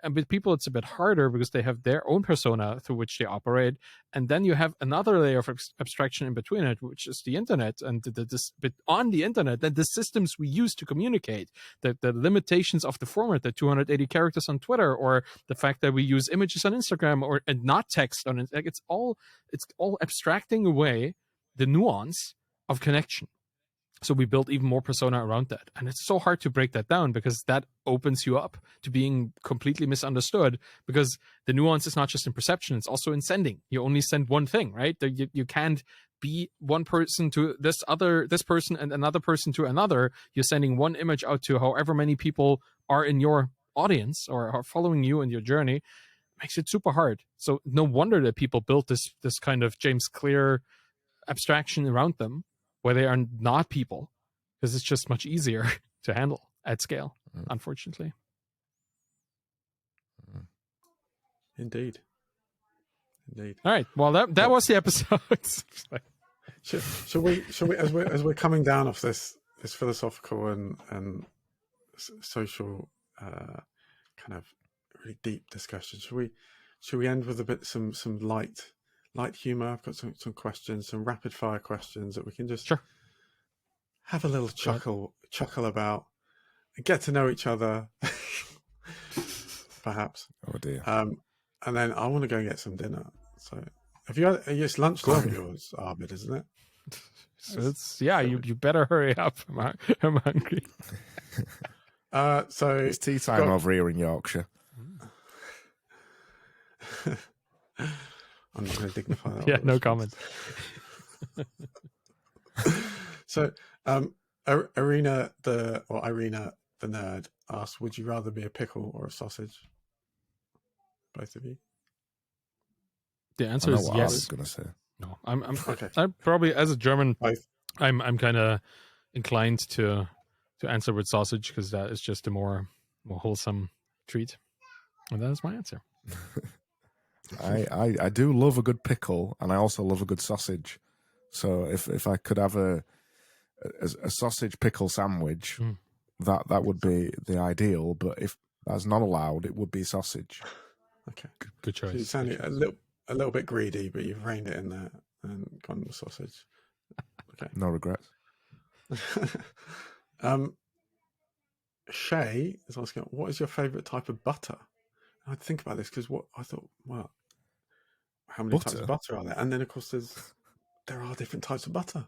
And with people, it's a bit harder because they have their own persona through which they operate. And then you have another layer of abstraction in between it, which is the internet. And but on the internet, then the systems we use to communicate, the limitations of the format, the 280 characters on Twitter, or the fact that we use images on Instagram and not text on it. Like it's all abstracting away the nuance of connection. So we built even more persona around that. And it's so hard to break that down because that opens you up to being completely misunderstood, because the nuance is not just in perception, it's also in sending. You only send one thing, right? You can't be one person to this person and another person to another. You're sending one image out to however many people are in your audience or are following you in your journey. It makes it super hard. So no wonder that people built this kind of James Clear abstraction around them, where they are not people, because it's just much easier to handle at scale, unfortunately. Indeed. All right. Well, that was the episode. Should we as we're coming down off this philosophical and social kind of really deep discussion, should we end with a bit some light humor? I've got some questions, some rapid fire questions that we can just have a little chuckle about and get to know each other, perhaps. Oh dear. And then I want to go and get some dinner. So it's lunchtime yours, Arvid, isn't it? So you better hurry up. I'm hungry. So it's tea time over here in Yorkshire. I'm not going to dignify that. Yeah, no comment. So, Irina the nerd asked, would you rather be a pickle or a sausage? Both of you. The answer is yes. I was going to say. No, I'm probably, as a German, Both. I'm kind of inclined to answer with sausage, because that is just a more wholesome treat, and that is my answer. I do love a good pickle, and I also love a good sausage. So if I could have a sausage pickle sandwich, that would be the ideal. But if that's not allowed, it would be sausage. Okay, good choice. So you sound a little bit greedy, but you've reined it in there and gone with sausage. Okay, no regrets. Shay is asking, what is your favorite type of butter? And I'd think about this because I thought, well, how many types of butter are there? And then, of course, there are different types of butter.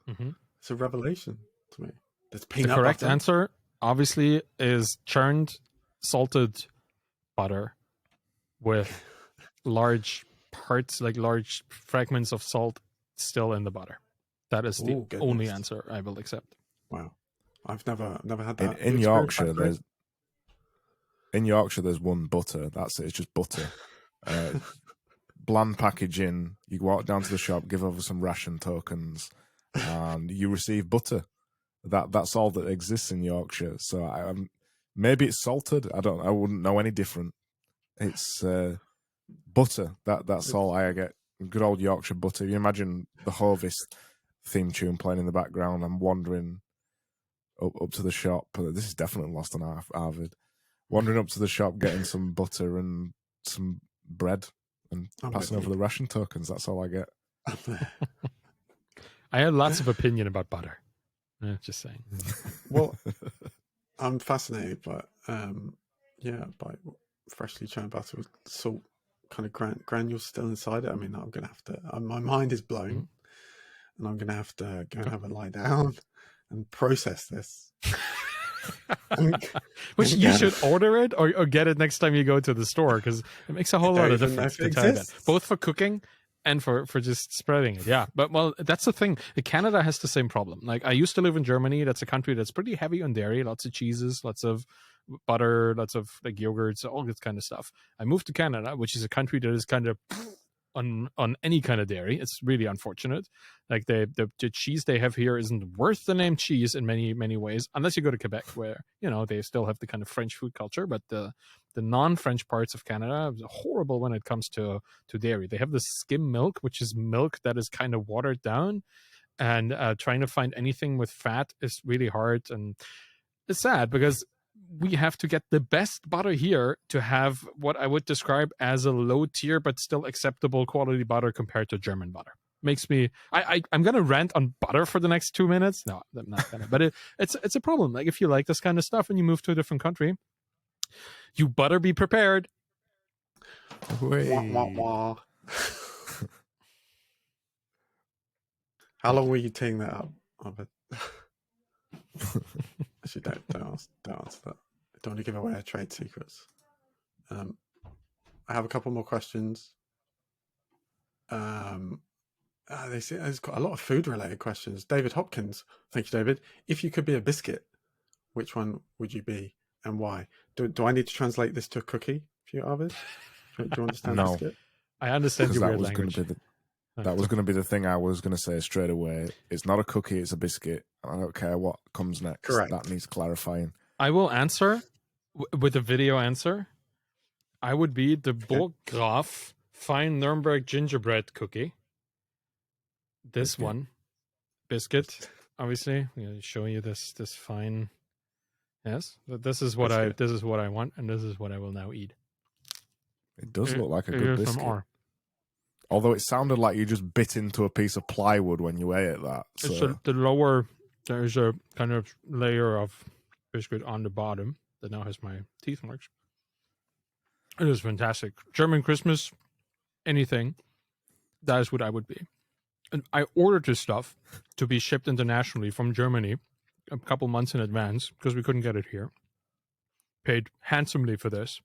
Mm-hmm. It's a revelation to me. There's peanut butter. The correct butter. answer, obviously, is churned, salted butter with large parts, like large fragments of salt still in the butter. That is the only answer I will accept. Wow. I've never had that. In Yorkshire, there's one butter. That's it. It's just butter. Bland packaging. You walk down to the shop, give over some ration tokens, and you receive butter. That's all that exists in Yorkshire. So maybe it's salted. I wouldn't know any different. It's butter. That's all I get. Good old Yorkshire butter. You imagine the Hovis theme tune playing in the background. I'm wandering up to the shop. This is definitely lost on Arvid. Wandering up to the shop, getting some butter and some bread, and passing over the ration tokens. That's all I get. I have lots of opinion about butter. Just saying. Well, I'm fascinated by freshly churned butter with salt kind of granules still inside it. I mean, I'm gonna have to. My mind is blown, and I'm gonna have to go and have a lie down and process this. Which you should order it or get it next time you go to the store, because it makes a whole lot of difference to try that, both for cooking and for just spreading it. Yeah, but that's the thing. Canada has the same problem. Like, I used to live in Germany. That's a country that's pretty heavy on dairy, lots of cheeses, lots of butter, lots of like yogurts, all this kind of stuff. I moved to Canada, which is a country that is kind of on any kind of dairy. It's really unfortunate. Like the cheese they have here isn't worth the name cheese in many ways, unless you go to Quebec, where they still have the kind of French food culture. But the non-French parts of Canada are horrible when it comes to dairy. They have the skim milk, which is milk that is kind of watered down, and trying to find anything with fat is really hard. And it's sad because we have to get the best butter here to have what I would describe as a low tier but still acceptable quality butter compared to German butter. Makes me I'm gonna rant on butter for the next 2 minutes. No, I'm not gonna. But it's a problem. Like, if you like this kind of stuff and you move to a different country, you better be prepared. Wah, wah, wah. How long were you teeing that up, Arvid? Actually, don't answer that. I don't want to give away our trade secrets. I have a couple more questions. They say it's got a lot of food-related questions. David Hopkins, thank you, David. If you could be a biscuit, which one would you be and why? Do I need to translate this to a cookie for you, Arvid? Do you understand No. Biscuit? I understand your weird language. That was going to be the thing I was going to say straight away. It's not a cookie, it's a biscuit. I don't care what comes next. Correct. That needs clarifying. I will answer with a video answer. I would be the Burggraf fine Nuremberg gingerbread cookie. This one. Biscuit, obviously. I'm showing you this fine. Yes. This is what I want, and this is what I will now eat. It does look like a good biscuit. Although it sounded like you just bit into a piece of plywood when you ate that. So. It's the lower, there's a kind of layer of biscuit on the bottom that now has my teeth marks. It is fantastic. German Christmas, anything, that is what I would be. And I ordered this stuff to be shipped internationally from Germany a couple months in advance because we couldn't get it here. Paid handsomely for this,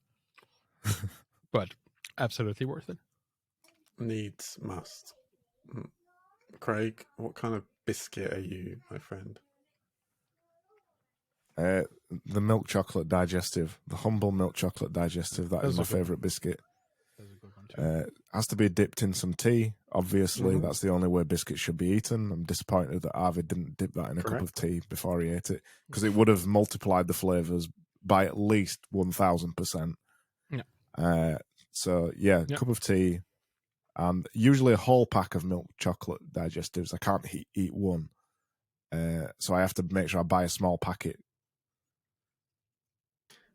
but absolutely worth it. Needs, must. Craig, what kind of biscuit are you, my friend? The milk chocolate digestive, the humble milk chocolate digestive. That is my favourite biscuit. Has to be dipped in some tea. Obviously, that's the only way biscuits should be eaten. I'm disappointed that Arvid didn't dip that in a cup of tea before he ate it, because it would have multiplied the flavours by at least 1,000%. Yeah. Cup of tea. Usually a whole pack of milk chocolate digestives. I can't eat one, so I have to make sure I buy a small packet.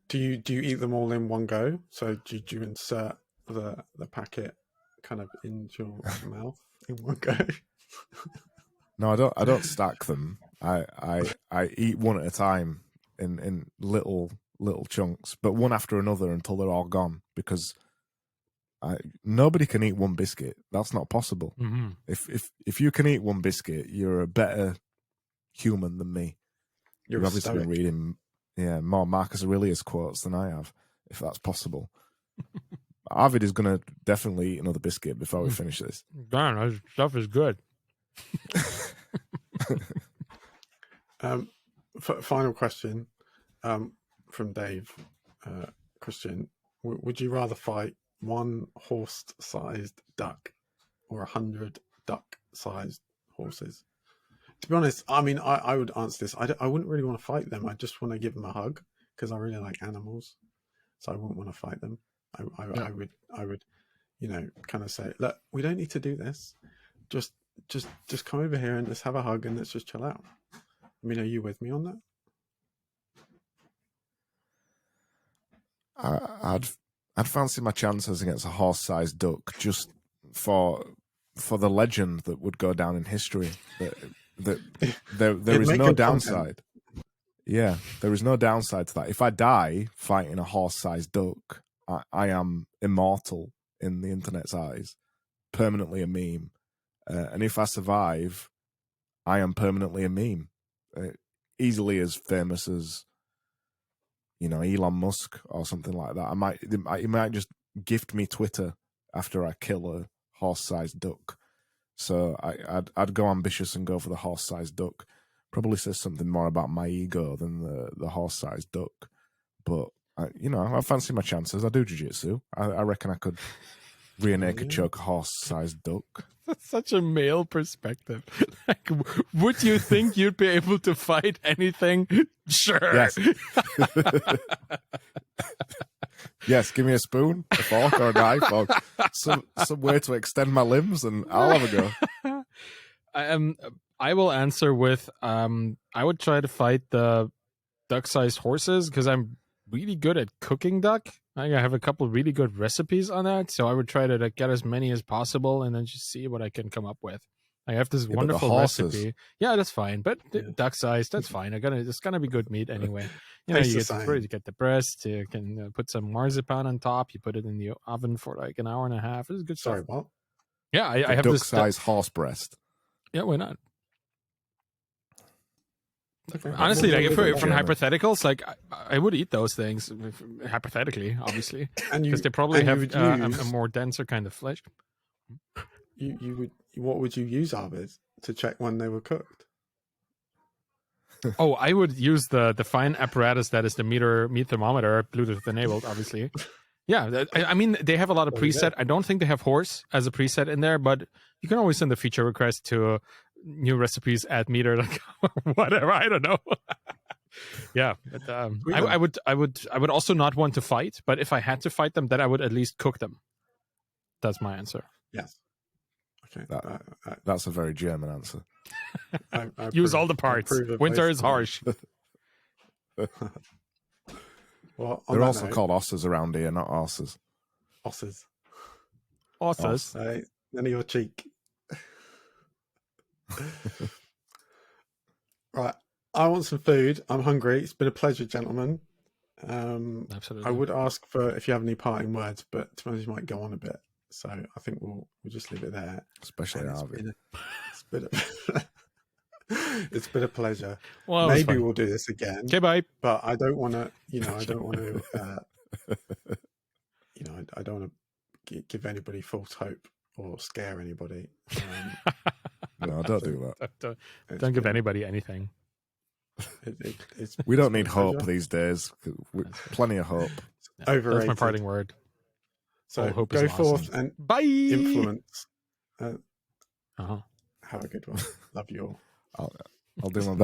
Do you eat them all in one go? So do you insert the packet kind of into your mouth in one go? No, I don't stack them. I eat one at a time in little chunks, but one after another until they're all gone, because nobody can eat one biscuit. That's not possible. Mm-hmm. If you can eat one biscuit, you're a better human than me. You've obviously been reading more Marcus Aurelius quotes than I have, if that's possible. Arvid is going to definitely eat another biscuit before we finish this. Darn, that stuff is good. Final question from Dave. Christian, would you rather fight one horse-sized duck or 100 duck-sized horses? To be honest, I mean, I would answer this. I wouldn't really want to fight them. I just want to give them a hug because I really like animals. So I wouldn't want to fight them. I would, kind of say, look, we don't need to do this. Just come over here and let's have a hug and let's just chill out. I mean, are you with me on that? I'd fancy my chances against a horse-sized duck just for the legend that would go down in history. That there is no downside. Yeah, there is no downside to that. If I die fighting a horse-sized duck, I am immortal in the internet's eyes, permanently a meme. And if I survive, I am permanently a meme, easily as famous as, Elon Musk or something like that. He might just gift me Twitter after I kill a horse-sized duck. So I'd go ambitious and go for the horse-sized duck. Probably says something more about my ego than the horse-sized duck. But, I fancy my chances. I do jiu-jitsu. I reckon I could rear naked choke a horse-sized duck. That's such a male perspective. Like, would you think you'd be able to fight anything? Sure. Yes. Yes, give me a spoon, a fork, or a knife, or some way to extend my limbs, and I'll have a go. I will answer with I would try to fight the duck-sized horses because I'm really good at cooking duck. I have a couple of really good recipes on that, so I would try to get as many as possible and then just see what I can come up with. I have this wonderful recipe. Yeah, that's fine. But duck size, that's fine. It's gonna be good meat anyway. You get the breast. You can put some marzipan on top. You put it in the oven for like an hour and a half. It's good stuff. Sorry, what? Yeah, I have duck this size horse breast. Yeah, why not? Okay. Honestly, like from hypotheticals, like I would eat those things hypothetically, obviously, because they probably have a more denser kind of flesh. You would. What would you use, Arvid, to check when they were cooked? Oh, I would use the fine apparatus that is the meat thermometer, Bluetooth enabled, obviously. Yeah, I mean they have a lot of preset. I don't think they have horse as a preset in there, but you can always send a feature request to new recipes at meter, like whatever. I don't know. Yeah, but I would also not want to fight, but if I had to fight them, then I would at least cook them. That's my answer. Yes. Okay. That's a very German answer. I use all the parts. Winter is harsh. Well, they're also called osses around here, not osses. Osses. Osses. None of your cheek. Right. I want some food. I'm hungry. It's been a pleasure, gentlemen. Absolutely. I would ask for if you have any parting words, but to be honest, you might go on a bit. So I think we'll just leave it there. Especially Arvid. It's been a pleasure. Well, maybe we'll do this again. Okay, bye. But I don't want to. I don't want to. Give anybody false hope or scare anybody. No, don't do that. Don't give anybody anything. We don't need hope these days. Plenty of hope. Overrated. That's my parting word. So hope go forth and bye. Influence. Have a good one. Love you all. I'll do my best.